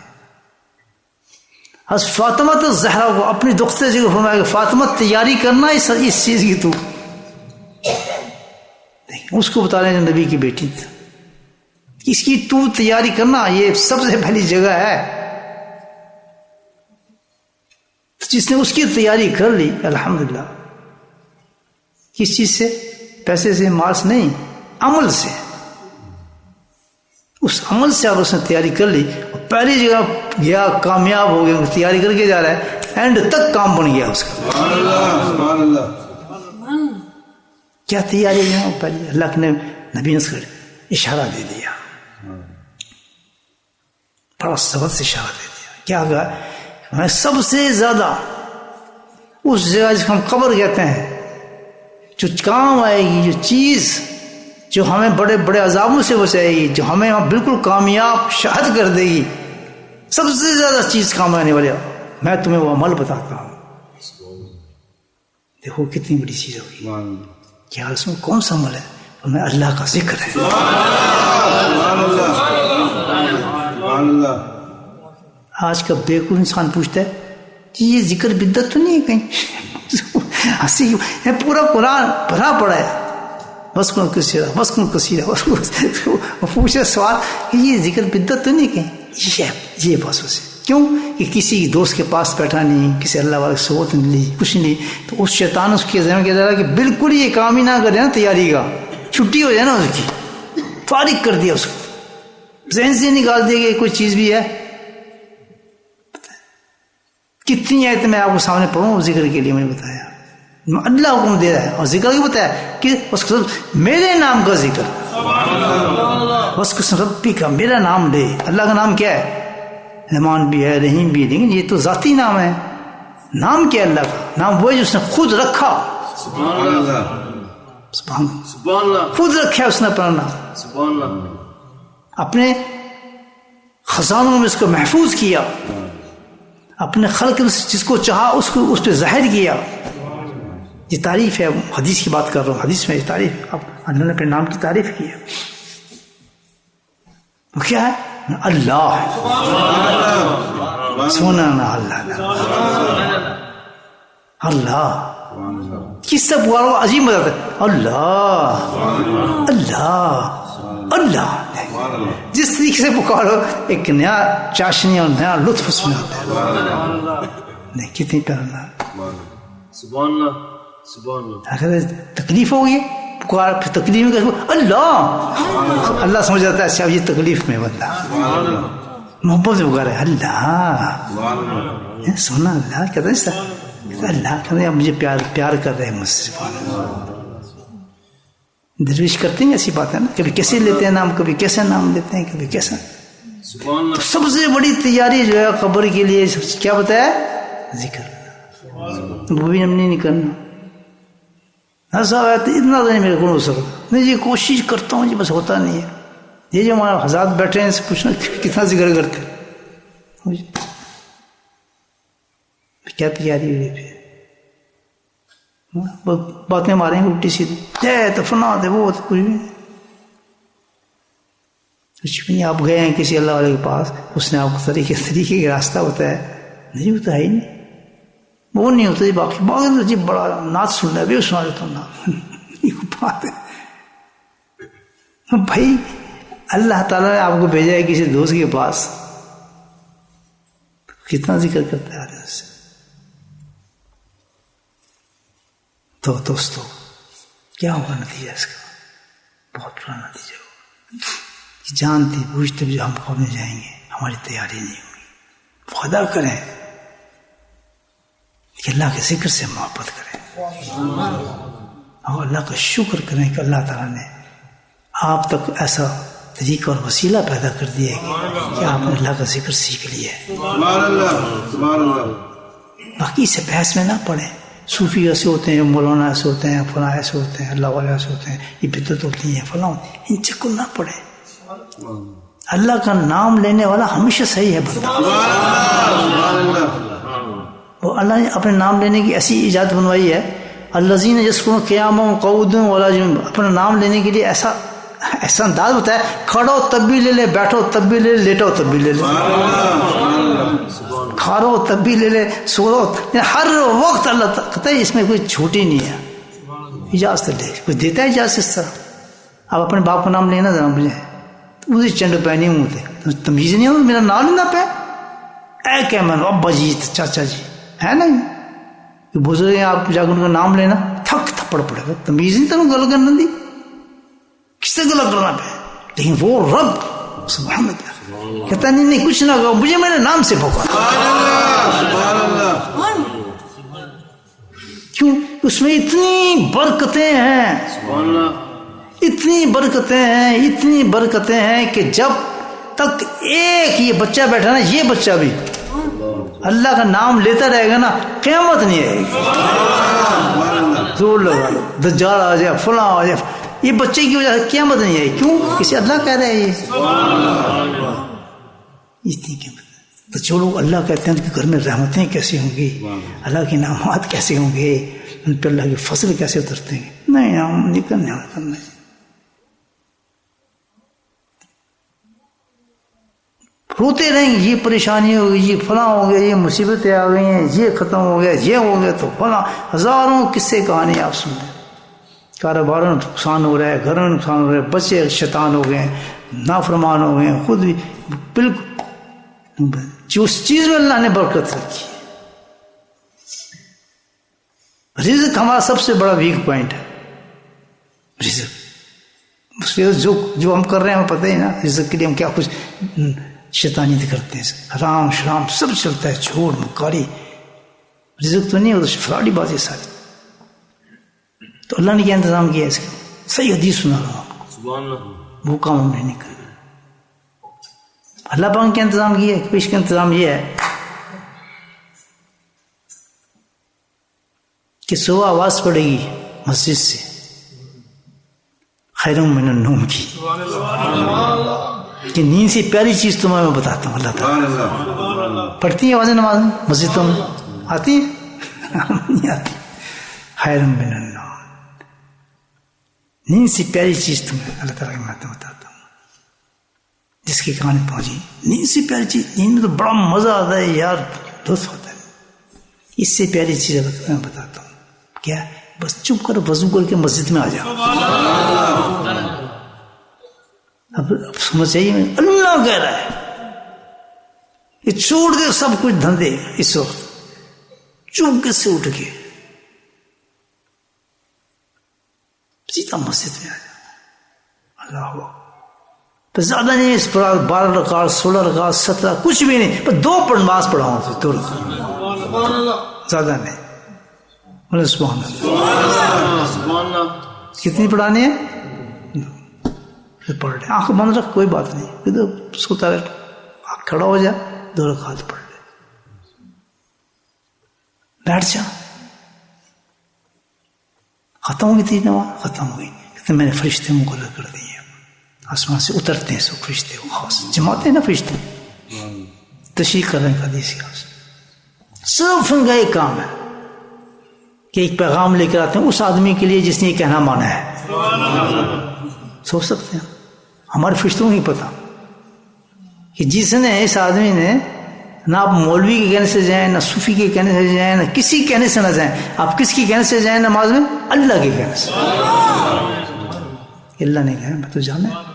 حضرت فاطمہ الزہرا کو اپنی دختر جی کو فرمایا کہ فاطمہ تیاری کرنا اس چیز کی. تو اس کو بتا رہے ہیں نبی کی بیٹی تھی، اس کی تو تیاری کرنا، یہ سب سے پہلی جگہ ہے. جس نے اس کی تیاری کر لی الحمدللہ. کس چیز سے؟ پیسے سے، مال سے نہیں، عمل سے. اس عمل سے اب اس نے تیاری کر لی، پہلی جگہ گیا، کامیاب ہو گیا، تیاری کر کے جا رہا ہے، اینڈ تک کام بن گیا اس کا. سبحان اللہ سبحان اللہ. کیا تیاری ہے پہلے اللہ کے نبی نے اس کا اشارہ دے دیا، بڑا سبق سے اشارہ دے دیا. کیا کہا؟ میں سب سے زیادہ اس جگہ جس کو ہم قبر کہتے ہیں، جو کام آئے گی، جو چیز جو ہمیں بڑے بڑے عذابوں سے بچائے گی، جو ہمیں بالکل کامیاب شہد کر دے گی، سب سے زیادہ چیز کام آنے والے میں تمہیں وہ عمل بتاتا ہوں. دیکھو کتنی بڑی چیز ہوگی. سبحان اللہ. کیا اس میں کون سا عمل ہے؟ میں اللہ کا ذکر ہے. سبحان اللہ. سبحان اللہ. آج کا بیوقوف انسان پوچھتا ہے کہ یہ ذکر بدعت تو نہیں ہے کہیں؟ ہنسی کیوں؟ پورا قرآن بھرا پڑا ہے بس کن کثیرہ بس کن کثیرہ. وہ پوچھے سوال کہ یہ ذکر بدعت تو نہیں کہیں؟ یہ بس اسے کیوں کہ کسی دوست کے پاس بیٹھا نہیں، کسی اللہ والے کی صحبت نہیں لی، کچھ نہیں، تو اس شیطان اس کے ذہن کے ذرا کہ بالکل یہ کام ہی نہ کرے نا، تیاری کا چھٹی ہو جائے نا، اس کی فارغ کر دیا، اس کو ذہن سے نکال دیا کہ کوئی چیز بھی ہے. کتنی آیتیں میں آپ کو سامنے پڑھوں ذکر کے لیے، میں نے بتایا اللہ حکم دے رہا ہے اور ذکر بھی بتایا کہ اس کو میرے نام کا ذکر، بس قسم ربی کا، میرا نام لے. اللہ کا نام کیا ہے؟ رحمان بھی ہے، رحیم بھی ہے، لیکن یہ تو ذاتی نام ہے. نام کیا اللہ کا؟ نام وہ ہے جو اس نے خود رکھا. سبحان اللہ. سبحان سبحان اللہ. خود رکھا اس نے اپنا نام، سبحان اللہ. اپنے خزانوں میں اس کو محفوظ کیا، اپنے خلق میں جس کو چاہا اس کو اس پہ ظاہر کیا. یہ تعریف ہے، حدیث کی بات کر رہا ہوں، حدیث میں یہ تعریف، اب اللہ نے اپنے نام کی تعریف کی ہے. وہ کیا ہے؟ اللہ. سونا نا اللہ، اللہ کس سے پکارو؟ عجیب مدد ہے، اللہ اللہ اللہ. جس طریقے سے پکارو ایک نیا چاشنی اور نیا لطف اس میں آتا ہے. نہیں کتنی پیارا. سبحان اللہ. سبحان اللہ. اگر تکلیف ہوگی پکار، پھر تکلیف میں اللہ اللہ سمجھ جاتا ہے اچھا یہ تکلیف میں بندہ محبت سے پکارے اللہ. سونا اللہ کہتا ہے، اللہ کہتے ہیں مجھے پیار کر رہے ہیں مجھ سے. درویش کرتے ہیں ایسی بات ہے نا، کبھی کیسے لیتے ہیں نام، کبھی کیسے نام لیتے ہیں، کبھی کیسا. سبحان اللہ. تو سب سے بڑی تیاری جو ہے قبر کے لیے کیا بتایا؟ ذکر. وہ بھی ہم نہیں کرنا. ایسا ہے تو اتنا تو نہیں میرے کو ہو سکتا، میں یہ کوشش کرتا ہوں، یہ بس ہوتا نہیں ہے. یہ جو ہمارے حضرات بیٹھے ہیں ان سے پوچھنا کتنا ذکر کرتے ہیں، کیا تیاری ہوئی پھر باتیں ماریں گے الٹی سیدھی، دے تو فنا دے وہ کچھ بھی نہیں. آپ گئے ہیں کسی اللہ والے کے پاس، اس نے آپ کو طریقے کا راستہ بتایا، نہیں ہوتا ہے ہی نہیں، وہ نہیں ہوتا. جی باقی جی بڑا نعت سن رہا ہے، بھی سنا دیتا ہوں نعت. بات ہے بھائی، اللہ تعالیٰ نے آپ کو بھیجا ہے کسی دوست کے پاس، کتنا ذکر کرتا ہے آدمی سے. تو دوستو کیا ہوگا نتیجہ اس کا؟ بہت بڑا نتیجہ ہوگا. جانتے بوجھتے بھی جو ہم قوم میں جائیں گے ہماری تیاری نہیں ہوگی. وعدہ کریں کہ اللہ کے ذکر سے محبت کریں اور اللہ کا شکر کریں کہ اللہ تعالیٰ نے آپ تک ایسا طریقہ اور وسیلہ پیدا کر دیا ہے کہ آپ نے اللہ کا ذکر سیکھ لیا ہے. سبحان اللہ. سبحان اللہ. باقی سے بحث میں نہ پڑیں. صوفی ایسے ہوتے ہیں، مولانا ایسے ہوتے ہیں، فلاں ایسے ہوتے ہیں، اللہ والے ایسے ہوتے ہیں، یہ بدعت ہوتی ہیں فلاں، ان چکر نہ پڑے. اللہ کا نام لینے والا ہمیشہ صحیح ہے بندہ. وہ اللہ نے اپنے نام لینے کی ایسی ایجاد بنوائی ہے، الذین جس کو قیام و قعود ولا جنوب، اپنا نام لینے کے لیے ایسا انداز ہوتا ہے، کھڑو تب بھی لے لے، بیٹھو تب بھی لے لے، لیٹو تب بھی لے لے، کھارو تب بھی لے لے، سورو، ہر وقت اللہ کہتا ہے اس میں کوئی چھوٹی نہیں ہے. اجازت لے، کوئی دیتا ہے اجازت اس طرح. آپ اپنے باپ کا نام لینا ذرا مجھے، مجھے چنڈ پہ نہیں ہوتے، تمیز نہیں ہوتا، میرا نام لینا پہ اے کہ میں ابا جی چاچا جی ہے نا، بزرگ ہیں آپ جا کے ان کا نام لینا تھک تھپڑ پڑے گا. تمیز نہیں تمہیں گل کرنا دی، کس سے گلا کرنا پہ. لیکن وہ رب سبحان اللہ کہتا نہیں کچھ نہ کہو، مجھے میرے نام سے پکارو. کیوں؟ اس میں اتنی برکتیں ہیں، اتنی برکتیں ہیں کہ جب تک ایک یہ بچہ بیٹھا نا، یہ بچہ بھی اللہ کا نام لیتا رہے گا نا، قیامت نہیں آئے گی. زور لگا لو، دجال آ جائے، فلاں آ جائے، یہ بچے کی وجہ سے قیامت نہیں آئی. کیوں؟ کسی اللہ کہہ رہے ہیں یہ اتنی قیمت. تو جو لوگ اللہ کہتے ہیں ان کے گھر میں رحمتیں کیسی ہوں گی، اللہ کے انعامات کیسے ہوں گے، ان پہ اللہ کے فضل کیسے اترتے ہیں. نہیں ہم نکلنے کرنا. روتے رہیں گے یہ پریشانی ہو گئی، یہ فلاں ہو گیا، یہ مصیبتیں آ گئی ہیں، یہ ختم ہو گیا، یہ ہو گیا، تو فلاں ہزاروں قصے کہانی آپ سن رہے ہیں. کاروباروں میں نقصان ہو رہا ہے، گھروں میں نقصان ہو رہا ہے، بچے شیطان ہو گئے ہیں، نافرمان ہو گئے ہیں، خود بھی بالکل. جو اس چیز میں اللہ نے برکت رکھی ہے. رزق ہمارا سب سے بڑا ویک پوائنٹ ہے. رزق جو ہم کر رہے ہیں ہمیں پتہ ہی نا، رزق کے لیے ہم کیا کچھ شیطانیت کرتے ہیں، حرام شرام سب چلتا ہے، جھوٹ مکاری. رزق تو نہیں ہوتا، فراڈی بازی ساری. تو اللہ نے کیا انتظام کیا اس کا؟ صحیح حدیث سنا رہا ہوں آپ کو. سبحان اللہ. وہ کام ہم نے نہیں کرنا. اللہ پاک نے کیا انتظام کیا ہے؟ اس کا انتظام یہ ہے کہ صبح آواز پڑے گی مسجد سے خیر من النوم کی، کہ نیند سے پیاری چیز تمہیں میں بتاتا ہوں. اللہ تعالیٰ پڑھتی ہیں آوازیں نماز میں مسجدوں میں آتی ہیں؟ نہیں آتی. خیر من النوم، نیند سے پیاری چیز تمہیں اللہ تعالیٰ کے میں بتاتا ہوں. جس کی کہانی پہنچی نیند سے پیاری چیز، نیند میں تو بڑا مزہ آتا ہے یار، لطف ہوتا ہے. اس سے پیاری چیز اللہ تعالیٰ میں بتاتا ہوں. کیا؟ بس چپ کر وضو کر کے مسجد میں آ جاؤ. اب سمجھ چاہیے اللہ کہہ رہا ہے یہ چھوڑ دے سب کچھ دھندے، اس وقت چپ سے اٹھ کے سیدھا مسجد میں آ جاؤ. اللہ تو زیادہ نہیں، اس پر 12 رکعت 16 رکعت 17 کچھ بھی نہیں، بس 2 نماز پڑھاؤں تو 2 رکعت، زیادہ نہیں. بولے سبحان اللہ. سبحان اللہ. کتنی پڑھانی ہے؟ پھر پڑھ لے، آنکھ بند رکھ، کوئی بات نہیں، سوتا رہ، آنکھ کھڑا ہو جا، 2 رکعت پڑھ لے، بیٹھ جا. ختم ہوگی تیری نماز، ختم ہو گئی. کہتے میں نے فرشتے مقرر کر دیے، آسمان سے اترتے ہیں سو فرشتے، وہ خاص جماتے ہیں نا فرشتے، تشریح کر رہے ہیں حدیث کے. صرف ان کا ایک کام ہے کہ ایک پیغام لے کر آتے ہیں اس آدمی کے لیے جس نے یہ کہنا مانا ہے. سوچ سکتے ہیں ہمارے فرشتوں کو نہیں پتا کہ جس نے، اس آدمی نے، نہ آپ مولوی کے کہنے سے جائیں، نہ صوفی کے کہنے سے جائیں، نہ کسی کہنے سے نہ جائیں. آپ کس کی کہنے سے جائیں نماز میں؟ اللہ کے کہنے سے. اللہ نے کہا میں تو جانا ہے.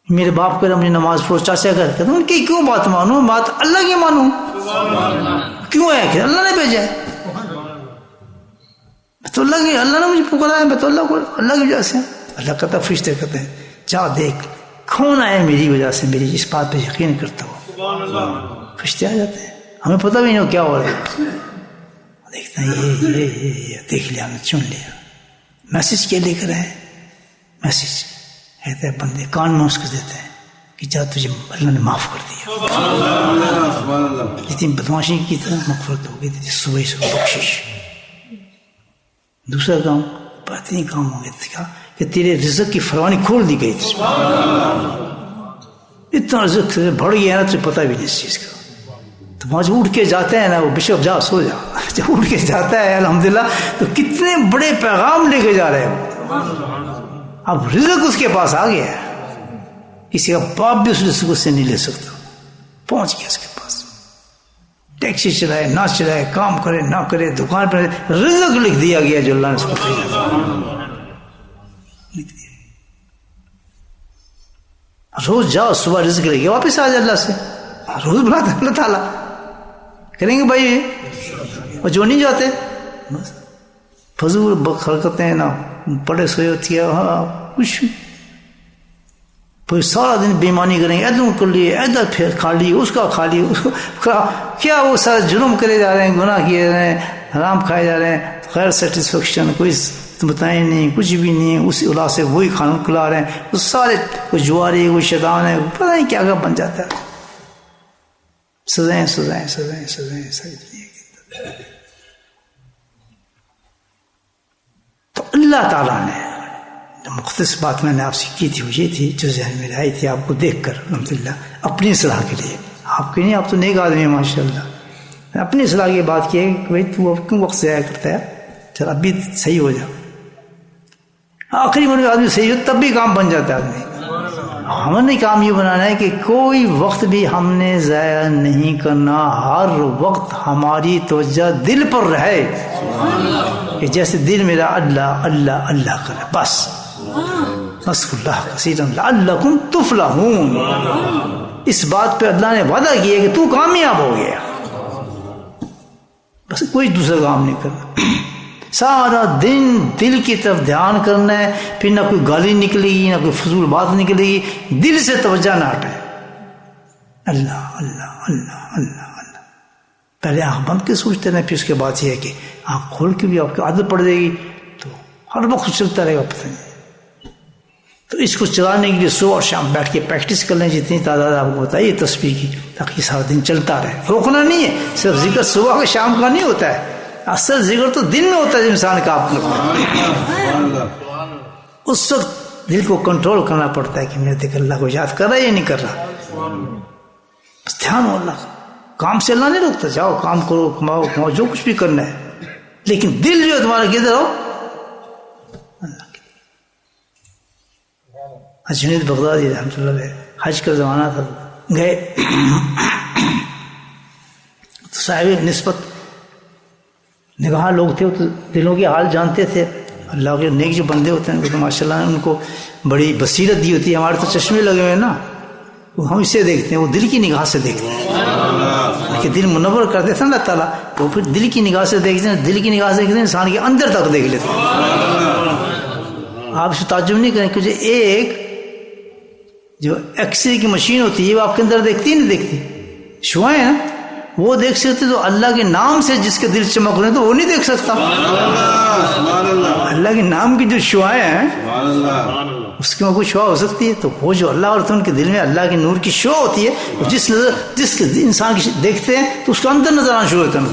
میرے باپ کہہ رہا مجھے نماز پڑھو، چاچا کہتے ان کی کیوں بات مانوں؟ بات اللہ کی مانوں. کیوں ہے کہ اللہ نے بھیجا ہے، تو اللہ نے مجھے پکارا ہے، میں تو اللہ کی وجہ سے. اللہ کہتا فرشتے کہتے ہیں جا دیکھ کون آئے میری وجہ سے، میری اس بات پہ یقین کرتا ہو. فرشتے آ جاتے ہیں، ہمیں پتہ بھی نہیں ہو کیا ہو رہا ہے. دیکھتے ہیں یہ دیکھ لیا، ہم نے چن لیا. میسج کیا لے کر آئے؟ میسج کہتے ہیں بندے کان میں اس کو دیتے ہیں کہ جا تجھے اللہ نے معاف کر دیا، جتنی بدماشی کی تھی مغفرت ہو گئی تھی، صبح بخشش. دوسرا کام بہترین کام ہو گیا تھا کہ تیرے رزق کی فراوانی کھول دی گئی تھی. اتنا رزق بڑھ گیا نا، تجھے پتہ بھی نہیں اس چیز کا. تو وہاں جو اٹھ کے جاتا ہے نا وہ بشپ، جا سو جا، جب اٹھ کے جاتا ہے الحمدللہ تو کتنے بڑے پیغام لے کے جا رہے ہیں. اب رزق اس کے پاس آ گیا ہے، کسی کا باپ بھی اس رزق سے نہیں لے سکتا، پہنچ گیا اس کے پاس. ٹیکسی چلائے نہ چلائے، کام کرے نہ کرے، دکان پر رزق لکھ دیا گیا جو اللہ نے اس کو بھیجا، لکھ دیا. روز جاؤ، صبح رزق لے کے واپس آ جائے اللہ سے. روز بلاتے اللہ تعالیٰ کریں گے بھائی. اور جو نہیں جاتے بس فضول حرکتیں، نہ پڑے سوئے ہوتی ہے، کچھ پھر سارا دن بےمانی کریں گے، ادھر کر لیے، ادھر پھر کھا لیے، اس کا کھا لیے، اس کو کیا وہ سارے جرم کرے جا رہے ہیں، گناہ کیے جا رہے ہیں، حرام کھائے جا رہے ہیں، غیر سیٹسفیکشن کوئی بتائیں نہیں، کچھ بھی نہیں. اسی اولاد سے وہی کھانا کھلا رہے ہیں، وہ سارے کوئی جواری کوئی شیطان ہے، پتہ نہیں کیا کیا بن جاتا ہے. سزائیں سزائیں سزائیں سزائیں سزائیں. تو اللہ تعالیٰ نے مختص بات میں نے آپ سے کی تھی وہ یہ تھی جو ذہن میں آئی تھی آپ کو دیکھ کر الحمدللہ اپنی اصلاح کے لیے. آپ کی نہیں, آپ تو نیک آدمی ہیں ماشاء اللہ. میں اپنی اصلاح کی بات کی ہے کہ بھائی تو اب کیوں وقت ضائع کرتا ہے, چل اب بھی صحیح ہو جا. آخری مرے آدمی صحیح ہو تب بھی کام بن جاتا ہے آدمی. ہمیں نے کام یہ بنانا ہے کہ کوئی وقت بھی ہم نے ضائع نہیں کرنا, ہر وقت ہماری توجہ دل پر رہے کہ جیسے دل میرا اللہ اللہ اللہ کرے بس. نسک اللہ کثیرا لعلکم تفلحون. اس بات پہ اللہ نے وعدہ کیا کہ تو کامیاب ہو گیا, بس کوئی دوسرا کام نہیں کرنا. سارا دن دل کی طرف دھیان کرنا ہے, پھر نہ کوئی گالی نکلے گی نہ کوئی فضول بات نکلے گی, دل سے توجہ نہ ہٹائے. اللہ اللہ اللہ اللہ اللہ. پہلے آنکھ بند کے سوچتے رہے, پھر اس کے بعد یہ ہے کہ آنکھ کھول کے بھی آپ کی عادت پڑ جائے گی تو ہر وقت چلتا رہے گا, پتہ نہیں. تو اس کو چلانے کے لیے صبح اور شام بیٹھ کے پریکٹس کر لیں جتنی تعداد آپ کو بتائیے تسبیح کی, تاکہ سارا دن چلتا رہے. روکنا نہیں ہے, صرف ذکر صبح کا شام کا نہیں ہوتا ہے, اصل ذکر تو دن میں ہوتا ہے انسان کا. آپ کرتا اس وقت دل کو کنٹرول کرنا پڑتا ہے کہ میرا دل اللہ کو یاد کر رہا ہے یا نہیں کر رہا. بس دھیان ہو اللہ کا. کام سے اللہ نہیں روکتا, جاؤ کام کرو, کماؤ کماؤ جو کچھ بھی کرنا ہے, لیکن دل جو ہے تمہارا کدھر ہو اللہ کے. جنید بغدادی رحمۃ اللہ علیہ حج کا زمانہ تھا, گئے تو صاحب نسبت نگاہ لوگ تھے, تو دلوں کے حال جانتے تھے. اللہ کے نیک جو بندے ہوتے ہیں تو ماشاء اللہ نے ان کو بڑی بصیرت دی ہوتی ہے. ہمارے تو چشمے لگے ہوئے ہیں نا, ہم اسے دیکھتے ہیں, وہ دل کی نگاہ سے دیکھتے ہیں کہ دل منور کر دیتا ہے اللہ تعالیٰ, وہ پھر دل کی نگاہ سے دیکھتے ہیں. دل کی نگاہ سے دیکھتے ہیں, انسان کے اندر تک دیکھ لیتے ہیں. آپ اسے تعجب نہیں کریں کہ جو ایک جو ایکس رے کی مشین ہوتی ہے وہ آپ کے اندر دیکھتی نہیں دیکھتی, شعائیں ہیں نا وہ دیکھ سکتے, تو اللہ کے نام سے جس کے دل چمک رہے ہیں تو وہ نہیں دیکھ سکتا. اللہ کے نام کی جو شعائیں ہیں اس کی کوئی شعا ہو سکتی ہے, تو وہ جو اللہ اور ان کے دل میں اللہ کے نور کی شعا ہوتی ہے, جس کے انسان کی دیکھتے ہیں تو اس کو اندر نظر آنا شروع ہوتا ہے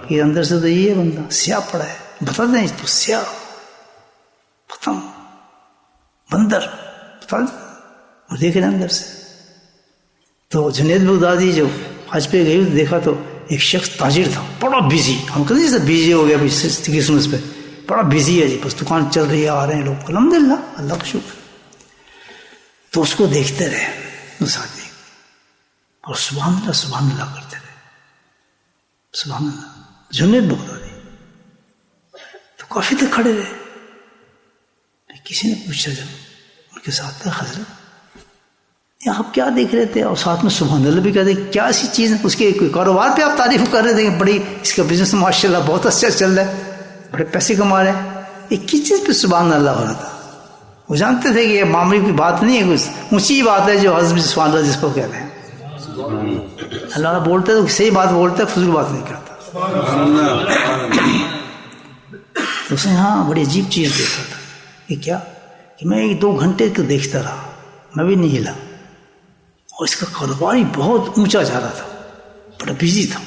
کہ اندر سے تو یہ بندہ سیاہ پڑا ہے, بتا دیں تو سیاہ ختم بندر بتا دیں, وہ دیکھ رہے اندر سے. تو جنید بغدادی جو حج پہ گئی دیکھا تو ایک شخص تاجر تھا, بڑا بزی. ہم کہتے ہیں بزی ہو گیا کرسمس پہ, بڑا بزی ہے جی, بس دکان چل رہی ہے, آ رہے ہیں لوگ, الحمدللہ اللہ کا شکر. تو اس کو دیکھتے رہے اس آدمی اور سبحان اللہ کرتے رہے, سبحان اللہ. جنید بغدادی تو کافی تک کھڑے رہے. کسی نے پوچھا جب ان کے ساتھ تھا, حضرت آپ کیا دیکھ رہے تھے, اور ساتھ میں سبحان اللہ بھی کہتے, کیا ایسی چیز ہے, اس کے کاروبار پہ آپ تعریف کر رہے تھے کہ بڑی اس کا بزنس ماشاء اللہ بہت اچھا چل رہا ہے, بڑے پیسے کما رہے ہیں. ایک کس چیز پہ سبحان اللہ ہو رہا تھا. وہ جانتے تھے کہ یہ معاملے کی بات نہیں ہے, کچھ اونچی بات ہے جو حضرت سبحان اللہ جس کو کہتے ہیں. اللہ بولتے تو صحیح بات بولتا ہے, فضول بات نہیں کرتا. تو اس نے ہاں بڑی عجیب چیز دیکھا تھا. یہ کیا کہ میں 1-2 گھنٹے کو دیکھتا رہا, میں بھی نہیں ہلا, اور اس کا کاروبار ہی بہت اونچا جا رہا تھا, بڑا بزی تھا.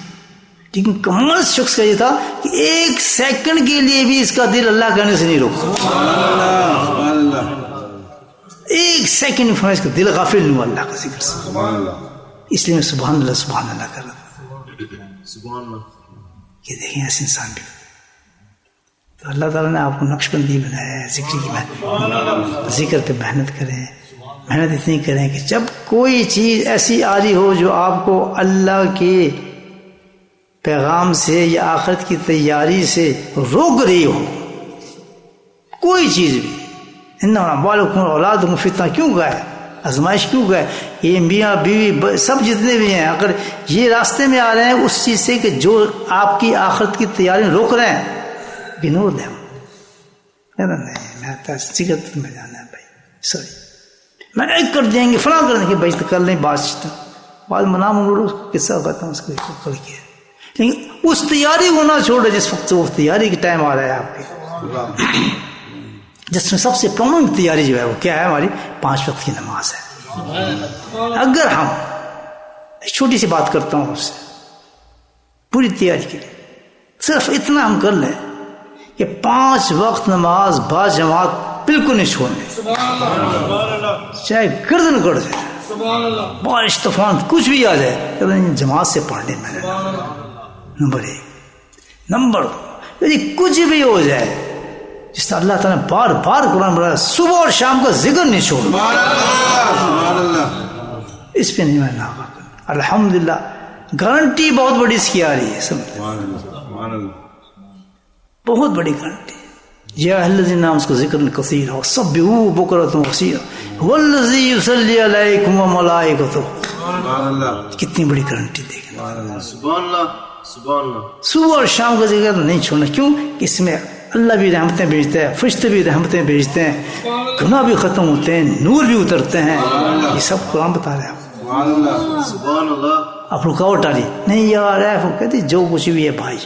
لیکن کمال شخص کا یہ تھا کہ 1 سیکنڈ کے لیے بھی اس کا دل اللہ کہنے سے نہیں روکا. 1 سیکنڈ میں اس کا دل غافل نہیں ہوا اللہ کا ذکر سے, اس لیے میں سبحان اللہ کر رہا تھا. یہ دیکھیں ایسے انسان بھی. تو اللہ تعالیٰ نے آپ کو نقش بندی بنایا ہے ذکر کی. ذکر پہ محنت کریں, محنت اتنی کریں کہ جب کوئی چیز ایسی آ رہی ہو جو آپ کو اللہ کے پیغام سے یا آخرت کی تیاری سے روک رہی ہو, کوئی چیز بھی, بالکم اولادکم فتنہ کیوں گئے, آزمائش کیوں گئے, یہ میاں بیوی سب جتنے بھی ہیں, اگر یہ راستے میں آ رہے ہیں اس چیز سے کہ جو آپ کی آخرت کی تیاری روک رہے ہیں, گنور دیں. نہیں میں ذکر میں جانا ہے بھائی, سوری میں ایک کر دیں گے, فلاں کر دیں گے, بھائی تو کر لیں بعد منام اس کو قصہ ہوتا ہے, اس کو کر کیا. لیکن اس تیاری کو نہ چھوڑے جس وقت وہ تیاری کا ٹائم آ رہا ہے آپ کے, جس میں سب سے پرامنٹ تیاری جو ہے وہ کیا ہے, ہماری 5 وقت کی نماز ہے. اگر ہم ایک چھوٹی سی بات کرتا ہوں آپ سے, پوری تیاری کے لیے صرف اتنا ہم کر لیں کہ 5 وقت نماز با جماعت بالکل نہیں چھوڑنی، چاہے گردن کٹ جائے، بارش طوفان کچھ بھی آ جائے، لیکن جماعت سے پڑھنے میں نمبر 1۔ نمبر 2 یعنی کچھ بھی ہو جائے، جس طرح اللہ تعالیٰ نے بار بار قرآن بولا صبح اور شام کا ذکر نہیں چھوڑنا، سبحان اللہ، اس پہ نہیں میں نہ کرنا۔ الحمدللہ گارنٹی بہت بڑی اس کی آ رہی ہے، سبحان اللہ، سبحان اللہ، بہت بڑی گارنٹی۔ یا الذین آمنوا اس کو ذکر کثیرا وسبحوہ بکرۃ واسیلا والذی یصلی علیکم وملائکتہ، سبحان اللہ، کتنی بڑی گارنٹی دیکھیں۔ سبحان اللہ، سبحان اللہ، صبح اور شام کا ذکر نہیں چھوڑنا، کیوں کہ اس میں اللہ بھی رحمتیں بھیجتا ہے، فرشتے بھی رحمتیں بھیجتے ہیں، گناہ بھی ختم ہوتے ہیں، نور بھی اترتے ہیں، یہ سب قرآن بتا رہے ہیں۔ سبحان اللہ، سبحان اللہ، اب رکاوٹ ڈالی نہیں یار وہ کہتی جو کچھ بھی ہے بھائی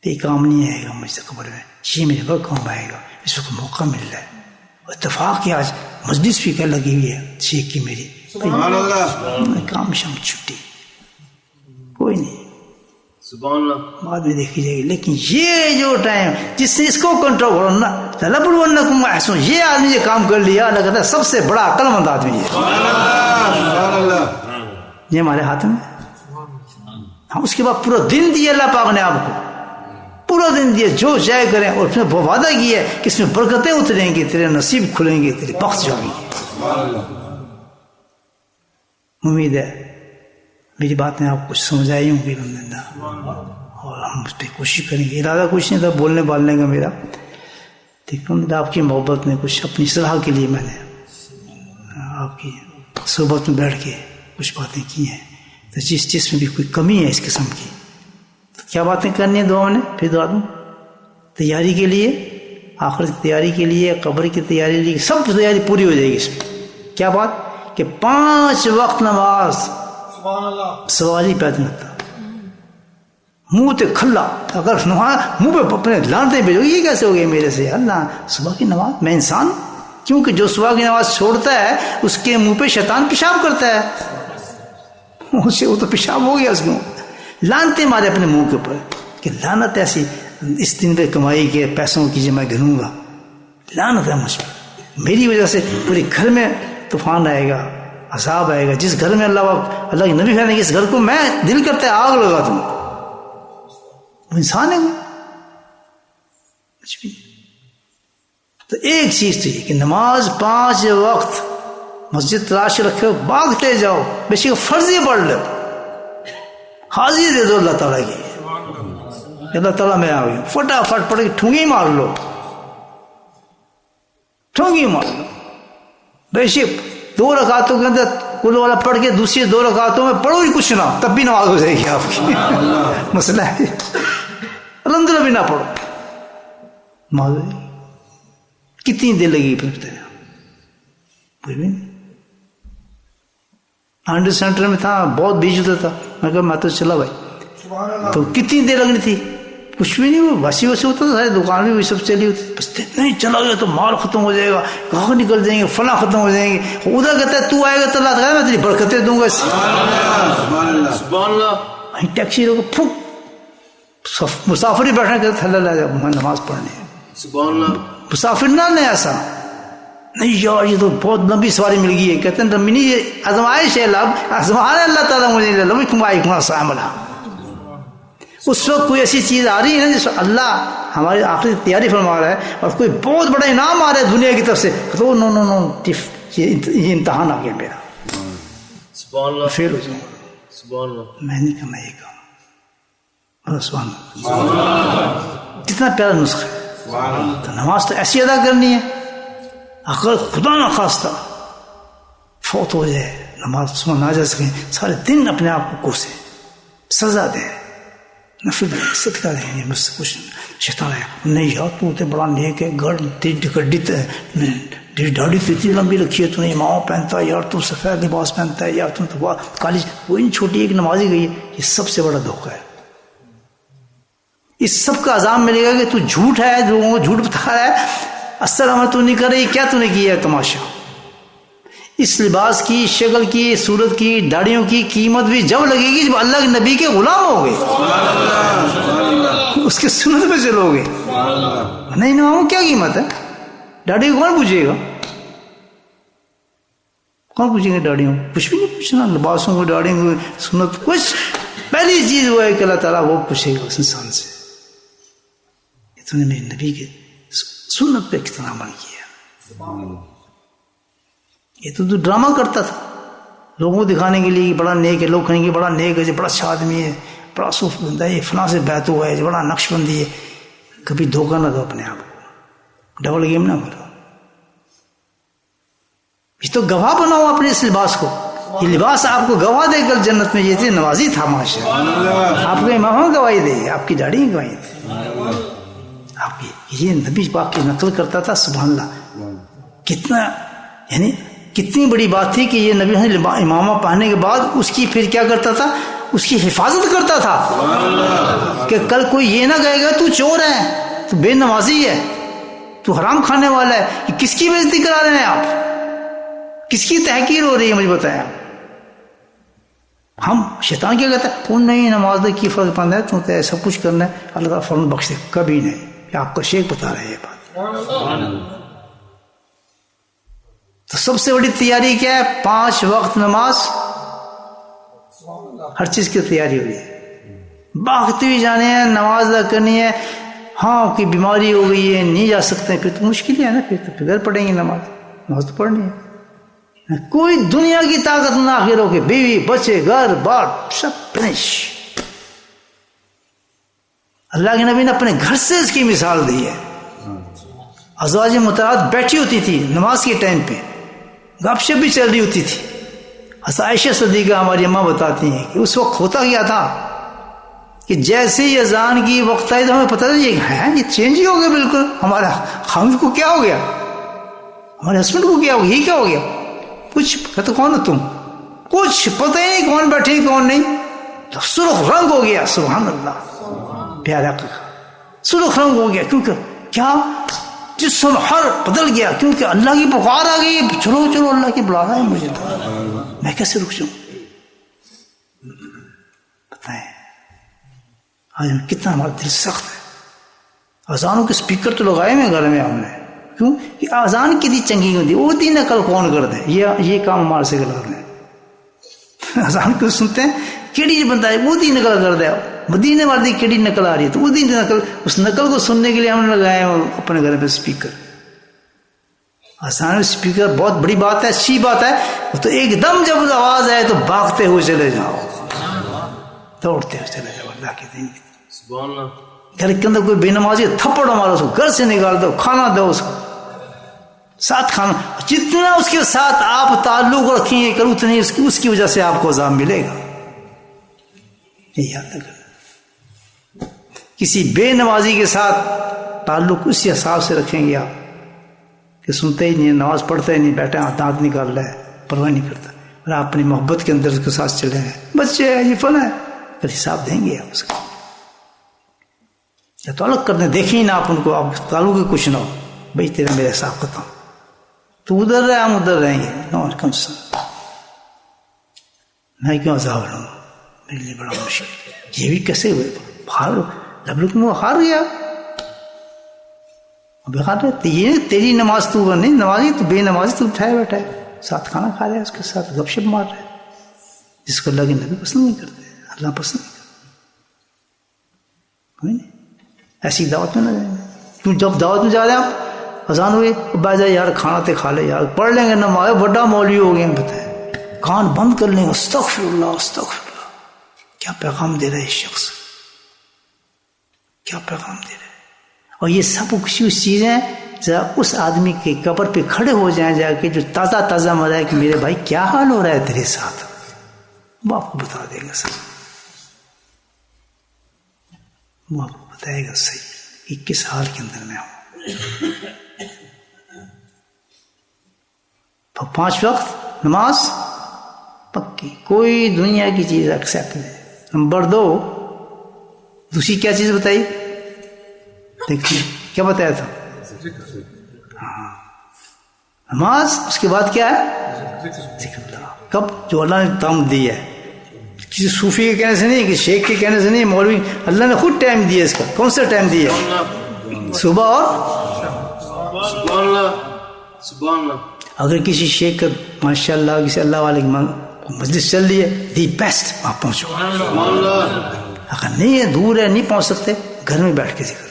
یہ کام نہیں آئے گا مجھ سے قبر میں، یہ میرے پر کام آئے گا، اس وقت موقع مل رہا ہے، اتفاق ہے آج مجلس بھی کیا لگی ہوئی ہے شیخ کی میری، سبحان اللہ، کام شام چھٹی کوئی نہیں، سبحان اللہ، بعد میں دیکھی جائے گی۔ لیکن یہ جو ٹائم جس سے اس کو کنٹرول کرنا، لَنَبْلُوَنَّكُمْ وَأَحْسَنُ، یہ آدمی یہ کام کر لیا، اللہ کہتا ہے سب سے بڑا عقل مند آدمی ہے، سبحان اللہ، یہ ہمارے ہاتھ میں۔ ہم اس کے بعد پورا دن دیا اللہ پاک نے آپ کو، پورا دن دیا جو چاہے کریں، اور پھر وعدہ کیا ہے کہ اس میں برکتیں اتریں گی، تیرے نصیب کھلیں گے، تیری بخت جائیں گی۔ امید ہے میری باتیں آپ کچھ سمجھ آئی ہوں گی الحمدللہ، اور ہم اس پہ کوشش کریں گے، ارادہ کچھ نہیں تھا بولنے بالنے کا میرا، لیکن آپ کی محبت میں کچھ اپنی صلاح کے لیے میں نے آپ کی صحبت میں بیٹھ کے کچھ باتیں کی ہیں، تو جس میں بھی کوئی کمی ہے اس قسم کی، تو کیا باتیں کرنی ہیں دعا نے، پھر دعا دوں تیاری کے لیے، آخرت کی تیاری کے لیے، قبر کی تیاری کے لیے، سب تیاری پوری ہو جائے گی اس میں۔ کیا بات کہ 5 وقت نماز سوال ہی پیدا ہوتا، منہ تے کھلا، اگر منہ پہ اپنے لانتے بھیجو یہ کیسے ہو گئے میرے سے، اللہ صبح کی نماز، میں انسان، کیونکہ جو صبح کی نماز چھوڑتا ہے اس کے منہ پہ شیطان پیشاب کرتا ہے، اسے وہ تو پیشاب ہو گیا اس کو، لانتے مارے اپنے منہ کے اوپر کہ لعنت ایسی اس دن پہ کمائی کے پیسوں کی جو میں گنوں گا، لعنت ہے مجھ پر، میری وجہ سے پورے گھر میں طوفان آئے گا، عذاب آئے گا، جس گھر میں اللہ کی نبی فرماتے ہیں اس گھر کو میں دل کرتا ہے آگ لگا دوں، وہ انسان ہے وہ کچھ بھی نہیں۔ تو ایک چیز تو یہ کہ نماز 5 وقت مسجد تلاش رکھے ہو، بھاگتے جاؤ، بے شک فرضی پڑھ لو، حاضری دے دو اللہ تعالیٰ کی، اللہ تعالیٰ میں آ گئی، فٹافٹ پڑھ کے ٹھونگی مار لو، ٹھونگی مار لو، بے شک 2 رکعتوں کے اندر کل والا پڑھ کے دوسری 2 رکعتوں میں پڑھو ہی کچھ نہ، تب بھی نماز ہو جائے گی آپ کی، مسئلہ ہے الحمدللہ بھی نہ پڑھو نماز ہو جائے گی۔ کتنی دیر لگی پھرتے ہیں کوئی بھی نہیں، آنڈر سینٹر میں تھا، بہت بیچ ہوتا تھا، میں کہا میں تو چلا بھائی، تو کتنی دیر لگنی تھی، کچھ بھی نہیں، وہ ویسی ویسے ہوتا تھا، ساری دکان بھی سب چلی ہوتی، بس نہیں چلا گیا تو مال ختم ہو جائے گا، کہاں نکل جائیں گے، فلاں ختم ہو جائیں گے، ادھر کہتا ہے تو آئے گا تو اللہ تعالیٰ میں تیری برکتیں دوں گا، سبحان اللہ، وہیں ٹیکسی روکو، پھک مسافر ہی بیٹھنا کہتا تھا اللہ میں نماز پڑھنے ہے، سبحان اللہ، مسافر نہ نہیں ایسا نہیں یار یہ تو بہت لمبی سواری مل گئی ہے، کہتے ہیں منی یہ آزمائش ہے، آزمانا اللہ تعالیٰ مجھے لمبی کمائی سامنا، اس وقت کوئی ایسی چیز آ رہی ہے نا جس وقت اللہ ہماری آخری تیاری فرما رہا ہے، اور کوئی بہت بڑا انعام آ رہا ہے دنیا کی طرف سے، تو نو نو نو یہ امتحان آ گیا میرا، سبحان اللہ، فیل ہو جاؤں گا، سبحان اللہ، میں نہیں کرنا یہ کام، سبحان اللہ، کتنا پیارا نسخہ ہے، تو نماز تو ایسی ادا کرنی ہے، اگر خدا نہ خواستہ فوت ہو جائے نماز صبح نہ جا سکیں، سارے دن اپنے آپ کو کوسے، سزا دیں، نفل دیں، صدقہ دیں، یہ مجھ سے کچھ شیطان ہے نہیں یار تو تے بڑا نیک ہے، گڈی داڑھی تو اتنی لمبی رکھی ہے، تو نے امام پہنتا ہے یار، تو سفید لباس پہنتا ہے یار، تم تو کالج، وہ ان چھوٹی ایک نمازی گئی ہے، یہ سب سے بڑا دھوکہ ہے، اس سب کا عذاب ملے گا کہ تو جھوٹ ہے، لوگوں کو جھوٹ بتا رہا ہے، اصل عمل تو نہیں کر رہی، کیا تو نے کیا ہے تماشا، اس لباس کی، شکل کی، صورت کی، داڑھیوں کی قیمت بھی جب لگے گی جب اللہ کے نبی کے غلام ہو گئے، اس کے سنت پہ چلو گے. نہیں نماز کیا قیمت ہے؟ داڑھی کو کون پوچھے گا؟ کون پوچھیں گے داڑھیوں؟ کچھ بھی نہیں پوچھنا. لباسوں کو، داڑھیوں کو، سنت، کچھ پہلی چیز وہ ہے کہ اللہ تعالیٰ وہ پوچھے گا اس انسان سے، تو نے میرے نبی کے سنت پہ کتنا عمل کیا. یہ تو ڈرامہ کرتا تھا لوگوں کو دکھانے کے لیے کہ بڑا نیک ہے، لوگ کہیں گے بڑا نیک ہے، بڑا اچھا آدمی ہے، بڑا صوف بندہ ہے، فلاں سے بیعت ہوا ہے، بڑا نقش بندی ہے. کبھی دھوکہ نہ دو اپنے آپ کو، ڈبل گیم نہ کرو. یہ تو گواہ بناؤ اپنے اس لباس کو. یہ لباس آپ کو گواہ دے کل جنت میں. یہ تھی نوازی تھا ماشاءاللہ. آپ کو امام گواہی دے، آپ کی داڑھی گواہی دے. آپ کی یہ نبی پاک کی نقل کرتا تھا. سبحان اللہ. کتنا یعنی کتنی بڑی بات تھی کہ یہ نبی امامہ پہننے کے بعد اس کی پھر کیا کرتا تھا؟ اس کی حفاظت کرتا تھا کہ کل کوئی یہ نہ کہے گا تو چور ہے، تو بے نمازی ہے، تو حرام کھانے والا ہے. یہ کس کی بےعزتی کرا رہے ہیں آپ؟ کس کی تحقیر ہو رہی ہے؟ مجھے بتائیں. ہم شیطان کیا کہتا ہے؟ ان نہیں نماز کی فرق پڑنا ہے، تم تو سب کچھ کرنا ہے، اللہ تعالیٰ فوراً بخش دے. کبھی نہیں. آپ کا شیخ بتا رہے ہیں یہ بات. تو سب سے بڑی تیاری کیا ہے؟ 5 وقت نماز. ہر چیز کی تیاری ہوئی ہے. بھاگتے ہوئے جانے ہیں، نماز ادا کرنی ہے. ہاں کوئی بیماری ہو گئی ہے، نہیں جا سکتے، پھر تو مشکل ہے نا، پھر تو گھر پڑھیں گے. نماز تو پڑھنی ہے. کوئی دنیا کی طاقت نہ آخر ہو کہ بیوی بچے گھر بار سب فنش. اللہ کے نبی نے اپنے گھر سے اس کی مثال دی ہے. ازواج مطہرات بیٹھی ہوتی تھی نماز کے ٹائم پہ، گپ شپ بھی چل رہی ہوتی تھی. عائشہ صدیقہ ہماری اماں بتاتی ہیں کہ اس وقت ہوتا کیا تھا کہ جیسے ہی اذان کی وقت آئی تو ہمیں پتہ چلا یہ چینج ہی ہو گیا بالکل. ہمارا خامد کو کیا ہو گیا، ہمارے ہسبینڈ کو کیا ہو گیا، یہ کیا ہو گیا؟ کچھ کہتے کون ہو تم؟ کچھ پتہ ہی نہیں کون بیٹھے کون نہیں. تو سرخ رنگ ہو گیا. سبحان اللہ. پیارا سرخ رنگ ہو گیا. کیونکہ کیا جسم ہر بدل گیا، کیونکہ اللہ کی پکار آ گئی. چلو چلو اللہ کی بلا رہا ہے مجھے، میں کیسے رک جاؤں؟ بتائیں آج کتنا ہمارا دل سخت ہے. اذانوں کے اسپیکر تو لگائے ہوئے گھر میں ہم نے. کیوں کہ اذان کی دی چنگی ہوتی، وہ دی نقل کون کر دے؟ یہ کام ہمارے سے غلط ہے. اذان کو سنتے ہیں کیڑی جو بندہ ہے وہ دی نقل کر دے. مدینے والی کیڑی نقل آ رہی ہے تو وہ دی نقل، اس نقل کو سننے کے لیے ہم نے لگائے اپنے گھر پہ اسپیکر. اذان اسپیکر بہت بڑی بات ہے، اچھی بات ہے. تو ایک دم جب آواز آئے تو بھاگتے ہوئے چلے جاؤ، دوڑتے ہوئے چلے جاؤ. اللہ کے دین سبحان اللہ. گھر کے اندر کوئی بے نمازی تھپڑ مارو، اس کو گھر سے نکال دو، کھانا دو اس کو ساتھ کھانا. جتنا اس کے ساتھ آپ تعلق رکھیں گے اتنی اس کی وجہ سے آپ کو عذاب ملے گا. یہ یاد رکھنا. کسی بے نمازی کے ساتھ تعلق اسی حساب سے رکھیں گے آپ کہ سنتے ہی نہیں، نماز پڑھتا ہی نہیں، بیٹھا دانت نکال رہا ہے، پرواہ نہیں کرتا. اور آپ اپنی محبت کے اندر اس کے ساتھ چلے ہیں، بچے ہیں یہ فلاں ہے، پھر حساب دیں گے آپ اس کا. یا تعلق کرنے دیکھیں ہی نہ آپ ان کو، آپ تعلق ہی کچھ نہ ہو. بھائی تیرا میرا حساب ختم، تو ادھر رہے ہم ادھر رہیں گے. نو کم سے میں کیوں عذاب رہا ہوں؟ میرے لیے بڑا مشکل. یہ بھی کیسے ہوئے؟ باہر لبلک میں ہار گیا. یہ تیری نماز تو نہیں نمازی، تو بے نمازی تو اٹھائے بیٹھا ہے، ساتھ کھانا کھا رہا ہے، اس کے ساتھ گپ شپ مار رہا ہے، جس کو اللہ کے نبی پسند نہیں کرتے، اللہ پسند نہیں کرتے. ایسی دعوت میں نہ جائیں گے. کیوں جب دعوت میں جا رہے ہیں آپ، اذان ہوئی بہ جائے یار کھانا تے کھا لے یار، پڑھ لیں گے نماز، بڑا مولوی ہو گئے. بتائیں کان بند کر لیں گے. استغفر اللہ استغفر اللہ. کیا پیغام دے رہے اس شخص، کیا پیغام دے رہے. اور یہ سب کچھ چیزیں ذرا اس آدمی کے قبر پہ کھڑے ہو جائیں جا کے جو تازہ تازہ مرا ہے کہ میرے بھائی کیا حال ہو رہا ہے تیرے ساتھ، وہ آپ کو بتا دے گا. سر وہ آپ کو بتائے گا صحیح کہ کس حال کے اندر میں ہوں. 5 وقت نماز پکی، کوئی دنیا کی چیز ایکسپٹ نہیں. نمبر 2 دوسری کیا چیز بتائی؟ دیکھیے کیا بتایا تھا. ہاں نماز اس کے بعد کیا ہے؟ ذکر اللہ. کب؟ جو اللہ نے ٹائم دی ہے. کسی صوفی کے کہنے سے نہیں، کسی شیخ کے کہنے سے نہیں، مولوی، اللہ نے خود ٹائم دیا اس کا. کون سا ٹائم دیا ہے؟ صبح اور سبحان اللہ سبحان اللہ. اگر کسی شیخ کا ماشاء اللہ کسی اللہ والے کی مجلس چل رہی ہے، دی بیسٹ وہاں پہنچو. سبحان اللہ. اگر نہیں ہے، دور ہے، نہیں پہنچ سکتے، گھر میں بیٹھ کے ذکر.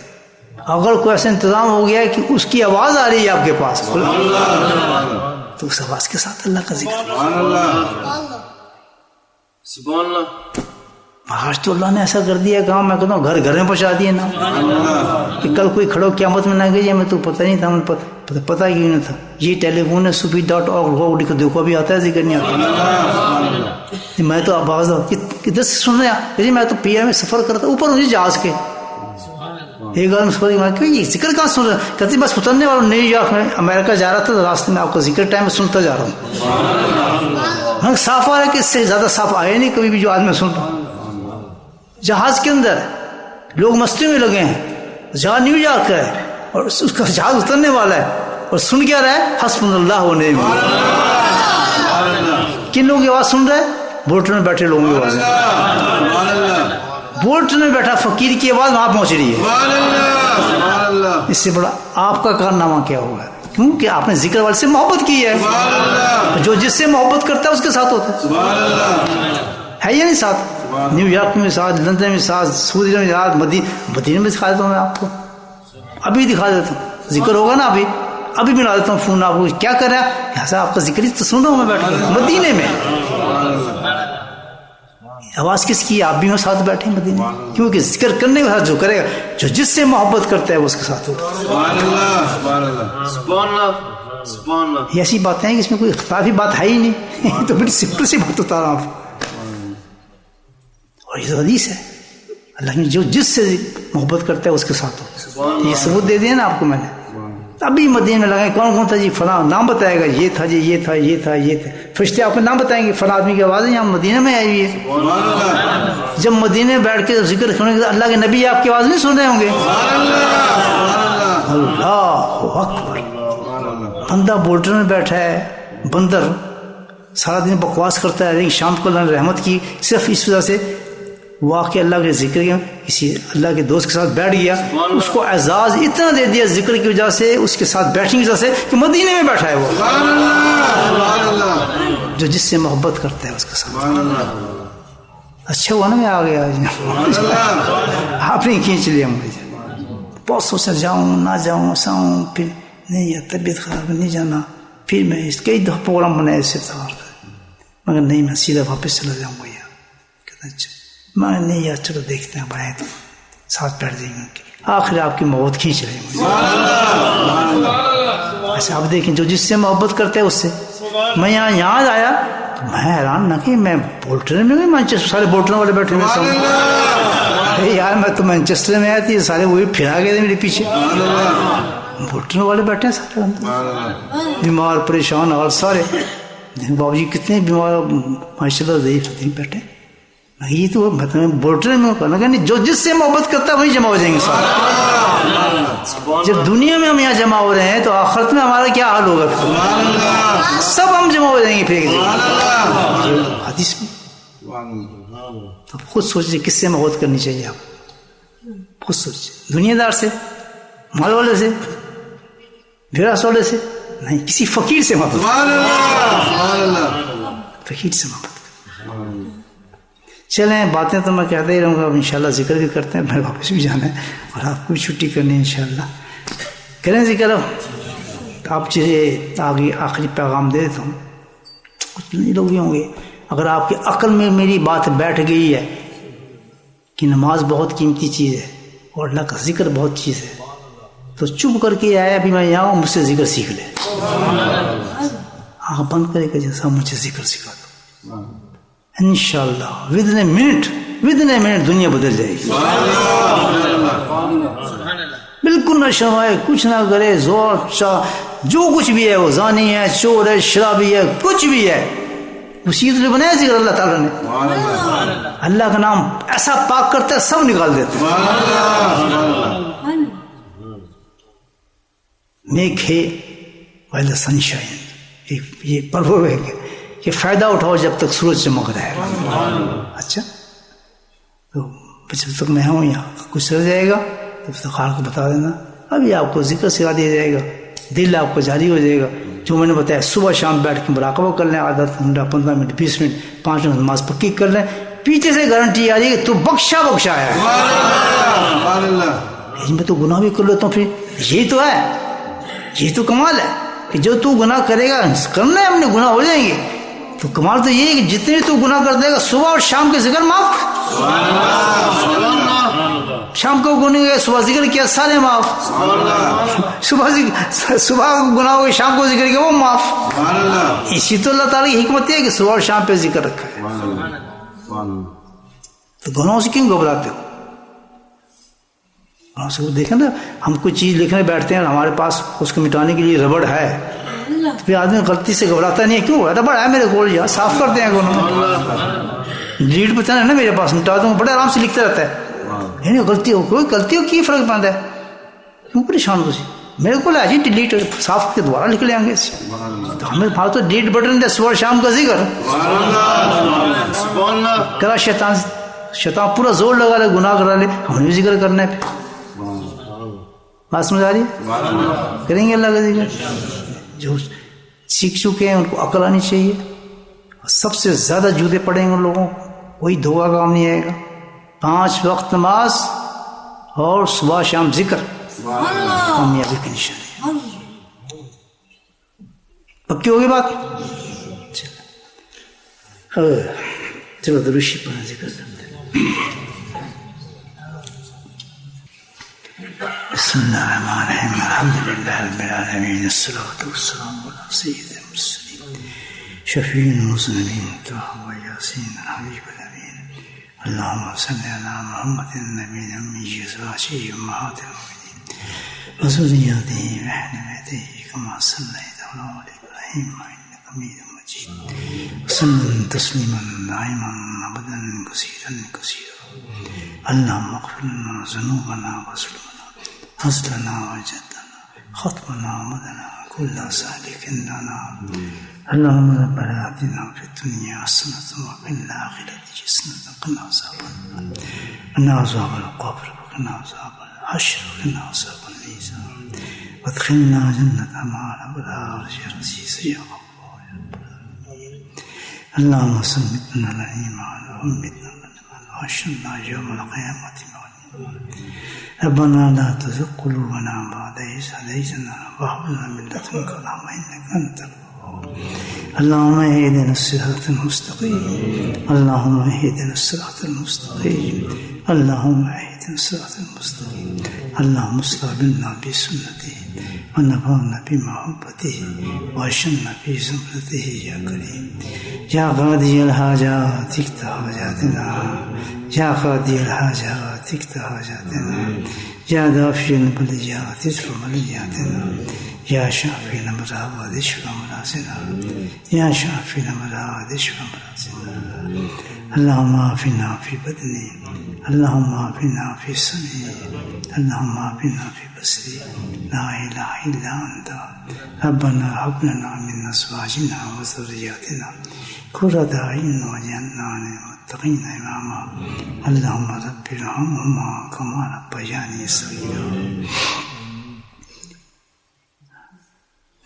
اگر کوئی ایسا انتظام ہو گیا ہے کہ اس کی آواز آ رہی ہے آپ کے پاس، تو اس آواز کے ساتھ اللہ کا ذکر. سبحان اللہ. سبحان اللہ. آج تو اللہ نے ایسا کر دیا کام، میں کہتا ہوں گھر گھر میں پہنچا دیے نا. کہ کل کوئی کھڑو قیامت میں نہ گئی، میں تو پتہ نہیں تھا، پتہ کیوں نہیں تھا. یہ ٹیلی فون ہے sufi.org، دیکھو ابھی آتا ہے ذکر، نہیں آتا. میں تو آواز کدھر سے سن رہا جی، میں تو پی آئی میں سفر کرتا اوپر مجھے جہاز کے. ایک بار سفر کہ یہ ذکر کہاں سن رہا؟ کہتے بس اترنے والا نیو یارک میں امریکہ جا رہا تھا، تو راستے میں آپ کا ذکر ٹائم میں سنتا جا رہا ہوں. صاف آ رہا ہے کہ اس سے زیادہ صاف آیا نہیں کبھی بھی جو آج میں سن رہا ہوں. جہاز کے اندر لوگ مستی میں لگے ہیں، جہاز نیو یارک کا ہے اور اس کا جہاز اترنے والا ہے، اور سن کیا رہا ہے؟ حسبنا اللہ و نعم الوکیل. کن لوگوں کی آواز سن رہا ہے؟ بوٹ میں بیٹھے لوگوں کی آواز. بوٹ میں بیٹھا فقیر کی آواز وہاں پہنچ رہی ہے. اس سے بڑا آپ کا کارنامہ کیا ہوگا؟ کیونکہ آپ نے ذکر والے سے محبت کی ہے. جو جس سے محبت کرتا ہے اس کے ساتھ ہوتا ہے یا نہیں ساتھ؟ نیو یارک میں ساتھ، لندن میں ساتھ، سعودی میں ساتھ، مدینہ میں دکھا دیتا ہوں. میں آپ کو ابھی دکھا دیتا ہوں، ذکر ہوگا نا ابھی ملا دیتا ہوں فون. آپ کو کیا کر رہا ہے؟ ایسا آپ کا ذکر ہی تو سن رہا ہوں میں بیٹھ کر مدینے میں. آواز کس کی؟ آپ بھی میں ساتھ بیٹھے مدینے، کیونکہ ذکر کرنے کے ساتھ جو کرے گا، جو جس سے محبت کرتا ہے وہ اس کے ساتھ ہوگا. سبحان اللہ سبحان اللہ. یہ ایسی باتیں ہیں کہ اس میں کوئی اختلافی بات ہے ہی نہیں. تو بڑی سمپل سی بات بتا رہا ہوں آپ. اور یہ حدیث ہے، اللہ نے جو جس سے محبت کرتا ہے اس کے ساتھ ہو. یہ ثبوت دے دیا نا آپ کو میں نے. ابھی مدینے میں لگائے کون کون تھا جی؟ فلاں نام بتائے گا، یہ تھا جی، یہ تھا، یہ تھا، یہ تھا. فرشتے آپ کو نام بتائیں گے، فلاں آدمی کی آواز ہے یہاں مدینے میں آئی ہوئی ہے. جب مدینے میں بیٹھ کے ذکر کریں گے، اللہ کے نبی آپ کی آواز نہیں سن رہے ہوں گے. اللہ اکبر. بندہ بورڈر میں بیٹھا ہے، بندر سارا دن بکواس کرتا ہے، لیکن شام کو اللہ نے رحمت کی صرف اس وجہ سے وہ آ کے اللہ کے ذکر کے کسی اللہ کے دوست کے ساتھ بیٹھ گیا. اس کو اعزاز اتنا دے دیا ذکر کی وجہ سے، اس کے ساتھ بیٹھنے کی وجہ سے، کہ مدینے میں بیٹھا ہے وہ. جو جس سے محبت کرتا ہے اس کے ساتھ. اچھا ہوا نا میں آ گیا. آپ نے کھینچ لیا مجھے. بہت سوچا جاؤں نہ جاؤں، ایسا ہوں، پھر نہیں یار طبیعت خراب ہے نہیں جانا. پھر میں کئی دفعہ پروگرام بنایا اس سے مگر نہیں، میں سیدھا واپس چلا جاؤں گا. یار کہتا اچھا میں نہیں یار چلو دیکھتے ہیں بڑھائیں تو ساتھ بیٹھ جائیں گے. آخر آپ کی محبت کھینچ رہے ہیں. ایسا آپ دیکھیں جو جس سے محبت کرتے ہیں اس سے. میں یہاں آیا تو میں حیران نہ کہ میں بولٹر میں مانچسٹر سارے بولٹر والے بیٹھے ہوئے. یار میں تو مانچسٹر میں آیا تھی، سارے وہی پھرا گئے تھے میرے پیچھے. بولٹر والے بیٹھے ہیں سارے بیمار پریشان اور سارے. بابو جی کتنے بیمار ماشاء اللہ ضعیف بیٹھے. یہ تو بورڈر میں کہنا کہ جو جس سے محبت کرتا ہے وہی جمع ہو جائیں گے سارے. جب دنیا میں ہم یہاں جمع ہو رہے ہیں تو آخرت میں ہمارا کیا حال ہوگا؟ سب ہم جمع ہو جائیں گے پھر حدیث میں. تو خود سوچیے کس سے محبت کرنی چاہیے. آپ خود سوچیے. دنیا دار سے، مال والے سے، بھیڑاس والے سے نہیں، کسی فقیر سے محبت. فقیر سے محبت. چلیں باتیں تو میں کہتا ہی رہوں گا. اب انشاءاللہ ذکر بھی کرتے ہیں، میں واپس بھی جانا ہے اور آپ کو بھی چھٹی کرنی ہے. انشاءاللہ کریں ذکر. آپ چیزیں آگے آخری پیغام دے دیتا ہوں. کچھ نہیں لوگ بھی ہوں گے، اگر آپ کی عقل میں میری بات بیٹھ گئی ہے کہ نماز بہت قیمتی چیز ہے اور اللہ کا ذکر بہت چیز ہے، تو چپ کر کے آیا ابھی میں یہاں ہوں، مجھ سے ذکر سیکھ لے. آنکھ بند کرے گا جیسا مجھے ذکر سکھا دو. انشاءاللہ ودن اے منٹ دنیا بدل جائے گی. بالکل نہ شرمائے، کچھ نہ کرے، زور جو کچھ بھی ہے، وہ زانی ہے، چور ہے، شرابی ہے، کچھ بھی ہے، اسی طرح بنایا ذکر اللہ تعالیٰ نے. اللہ کا نام ایسا پاک کرتا ہے سب نکال دیتے ہیں. میک ہے وائل سن شائن, یہ پرو ہے کہ فائدہ اٹھاؤ جب تک سورج چمک رہا ہے. اچھا تو جب تک میں ہوں یہاں کچھ رہ جائے گا تو افتخار کو بتا دینا. ابھی آپ کو ذکر سکھا دیا جائے گا, دل آپ کو جاری ہو جائے گا. جو میں نے بتایا صبح شام بیٹھ کے مراقبہ کر لیں, آدھا گھنٹہ 15 منٹ 20 منٹ 5 منٹ نماز پکی کر لیں, پیچھے سے گارنٹی آ رہی ہے کہ تو بخشا ہے. میں تو گناہ بھی کر لیتا ہوں, پھر یہی تو ہے, یہی تو کمال ہے کہ جو تو گناہ کرے گا, کرنا ہے ہم نے, گناہ ہو جائیں گے. تو کمال تو یہ ہے کہ جتنے تو گناہ کر دے گا صبح اور شام کے ذکر معاف, شام کو گناہ گئے صبح ذکر کیا سارے معاف, صبح گناہ ہو گئے شام کو ذکر کیا وہ معاف. اسی تو اللہ تعالیٰ کی حکمت ہے کہ صبح اور شام پہ ذکر رکھا ہے. تو گناہوں سے کیوں گھبراتے ہو؟ گناہوں سے دیکھیں نا, ہم کوئی چیز لکھنے بیٹھتے ہیں ہمارے پاس اس کو مٹانے کے لیے ربڑ ہے, تو پھر آدمی غلطی سے گھبراتا نہیں ہے, کیوں ربڑ ہے میرے کول, یہاں صاف کرتے ہیں گناہ, ڈیلیٹ بتانا ہے نا میرے پاس, مٹا دوں, بڑے آرام سے لکھتا رہتا ہے. یعنی غلطی ہو, کوئی غلطی ہو کی فرق پڑتا ہے, کیوں پریشان ہو, میرے کو آ جی ڈیلیٹ صاف کر کے دوبارہ لکھ لیں گے. تو ہمیں فالتو ڈیلیٹ بٹن دے صبح شام کا ذکر کرا, شیطان پورا زور لگا لے, گناہ کرا لے, ہمیں بھی ذکر کرنا ہے. بات سمجھ آ رہی ہے؟ کریں گے اللہ کا ذکر. جو سیکھ چکے ہیں ان کو عقل آنی چاہیے. سب سے زیادہ جوتے پڑیں گے ان لوگوں کو, کوئی دھوکا کام نہیں آئے گا. 5 وقت نماز اور صبح شام ذکر کامیابی کی نشانی ہے. پکی ہوگی بات؟ چلو دروشی پڑھنا ذکر کرتے ہیں. بسم اللہ الرحمن الرحیم, الحمدللہ رب العالمین, الصلاۃ والسلام علی سید المرسلین شفیع المذنبین طه و یاسین الحبیب الامین. اللهم صل على محمد النبی الامی ازواجہ امہات المؤمنین وذریته واہل بیتہ کما صلیت علی ابراہیم انک حمید مجید وسلم تسلیما دائما ابدا کثیرا کثیرا. اللهم اغفر لنا ذنوبنا وظلمنا حسدنا وجدنا خطبنا ومدنا كل سالك لنا. اللهم ربنا آتنا في الدنيا حسنة وفي الآخرة حسنة وقنا عذاب النار, قنا عذاب القبر وقنا عذاب الحشر وقنا عذاب الميزان, وادخلنا جنة مع الأبرار يا عزيز يا غفار يا رب العالمين. اللهم صمتنا الإيمان وأمتنا بالإيمان وحشرنا يوم القيامة مع الإيمان. ربنا لا تزغ قلوبنا بعد إذ هديتنا وهب لنا من لدنك رحمة إنك أنت الوهاب. اللهم اهدنا الصراط المستقيم, اللهم اهدنا الصراط المستقيم, اللهم اهدنا الصراط المستقيم. اللهم استقبلنا بسنته ونفعنا بمحبته واشرنا في زمرته يا كريم. يا قاضي الحاجات اقض حاجاتنا, يا قاضي الحاجات اقض حاجاتنا, يا دافع البليات اشف بلياتنا, يا شافي الأمراض اشف أمراضنا, يا شافي الأمراض اشف أمراضنا. اللهم عافنا في بدني, اللهم عافنا في سمعي, اللهم عافنا في بصري, لا إله إلا أنت. ربنا هب لنا من أزواجنا وذرياتنا قرة أعين واجعلنا للمتقين إماما. اللهم رب ارحمهما كما ربياني صغيرا.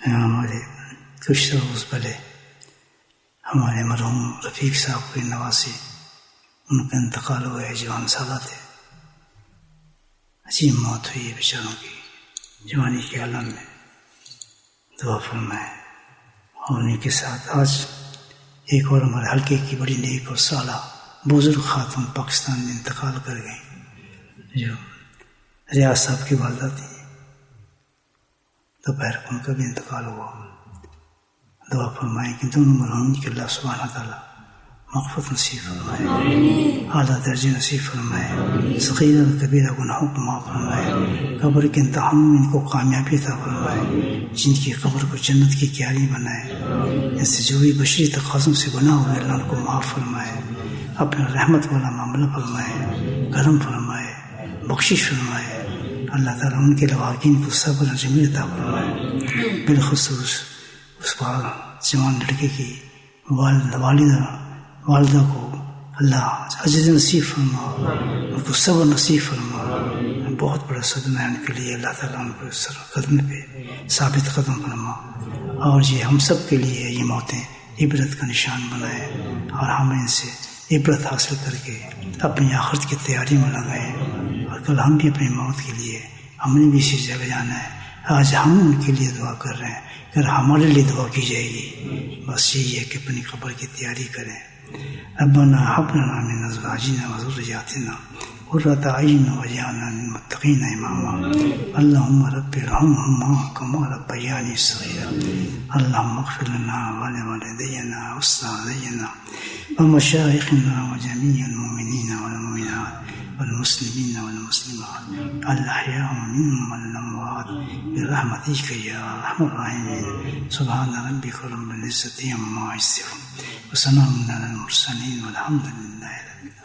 ہمارے کچھ روز پہلے ہمارے مرحوم رفیق صاحب کے نواسی, ان کا انتقال ہوا ہے, جوان سالہ تھے, عجیب موت ہوئی ہے بیچاروں کی جوانی کے عالم میں. دعا فرمائے. اور انہیں کے ساتھ آج ایک اور ہمارے حلقے کی بڑی نیک اور سالہ بزرگ خاتون پاکستان میں انتقال کر گئیں, جو ریاض صاحب کی والدہ تھی. دوپہر کو ان کا بھی انتقال ہوا. دعا فرمائیں کہ دونوں مرحومین کے اللہ سبحانہ تعالیٰ مغفرت نصیب فرمائے, اعلیٰ درجے نصیب فرمائے, صغیرہ و کبیرہ گناہوں کو معاف فرمائے, قبر کے امتحان میں ان کو کامیابی عطا فرمائے, جن کی قبر کو جنت کی کیاری بنائے. ان سے جو بھی بشری تقاضوں سے گناہ ہوئے اللہ ان کو معاف فرمائے, اپنا رحمت والا معاملہ فرمائے, کرم فرمائے, بخشش فرمائے. اللہ تعالیٰ ان کے لواحقین کو صبر و جمیل عطا فرمائے. بالخصوص اس جوان لڑکے کی والدہ کو اللہ عزیز نصیب فرما، ان کو صبر نصیب فرما. بہت بڑا صدمہ ہے ان کے لیے، اللہ تعالیٰ ان کو قدم پہ ثابت قدم فرما. اور یہ ہم سب کے لیے یہ موتیں عبرت کا نشان بنائے، اور ہم ان سے عبرت حاصل کر کے اپنی آخرت کی تیاری میں لگائیں. اور کل ہم بھی اپنی موت کے لیے، ہم نے بھی اسی جگہ جانا ہے. آج ہم ان کے لیے دعا کر رہے ہیں، اگر ہمارے لیے دعا کی جائے گی. بس یہی ہے کہ اپنی قبر کی تیاری کریں. ربنا هب لنا من ازواجنا وذرياتنا قرة اعين واجعلنا للمتقين اماما. اللهم رب ارحمهما كما ربياني صغيرا. اللهم اغفر لنا ولوالدينا واستاذينا ومشايخنا وجميع المؤمنين والمؤمنات والمسلمين والمسلمات الأحياء منهم والأموات برحمتك يا أرحم الراحمين. سبحان ربك رب العزة عما يصفون وسلام على المرسلين والحمد لله رب العالمين.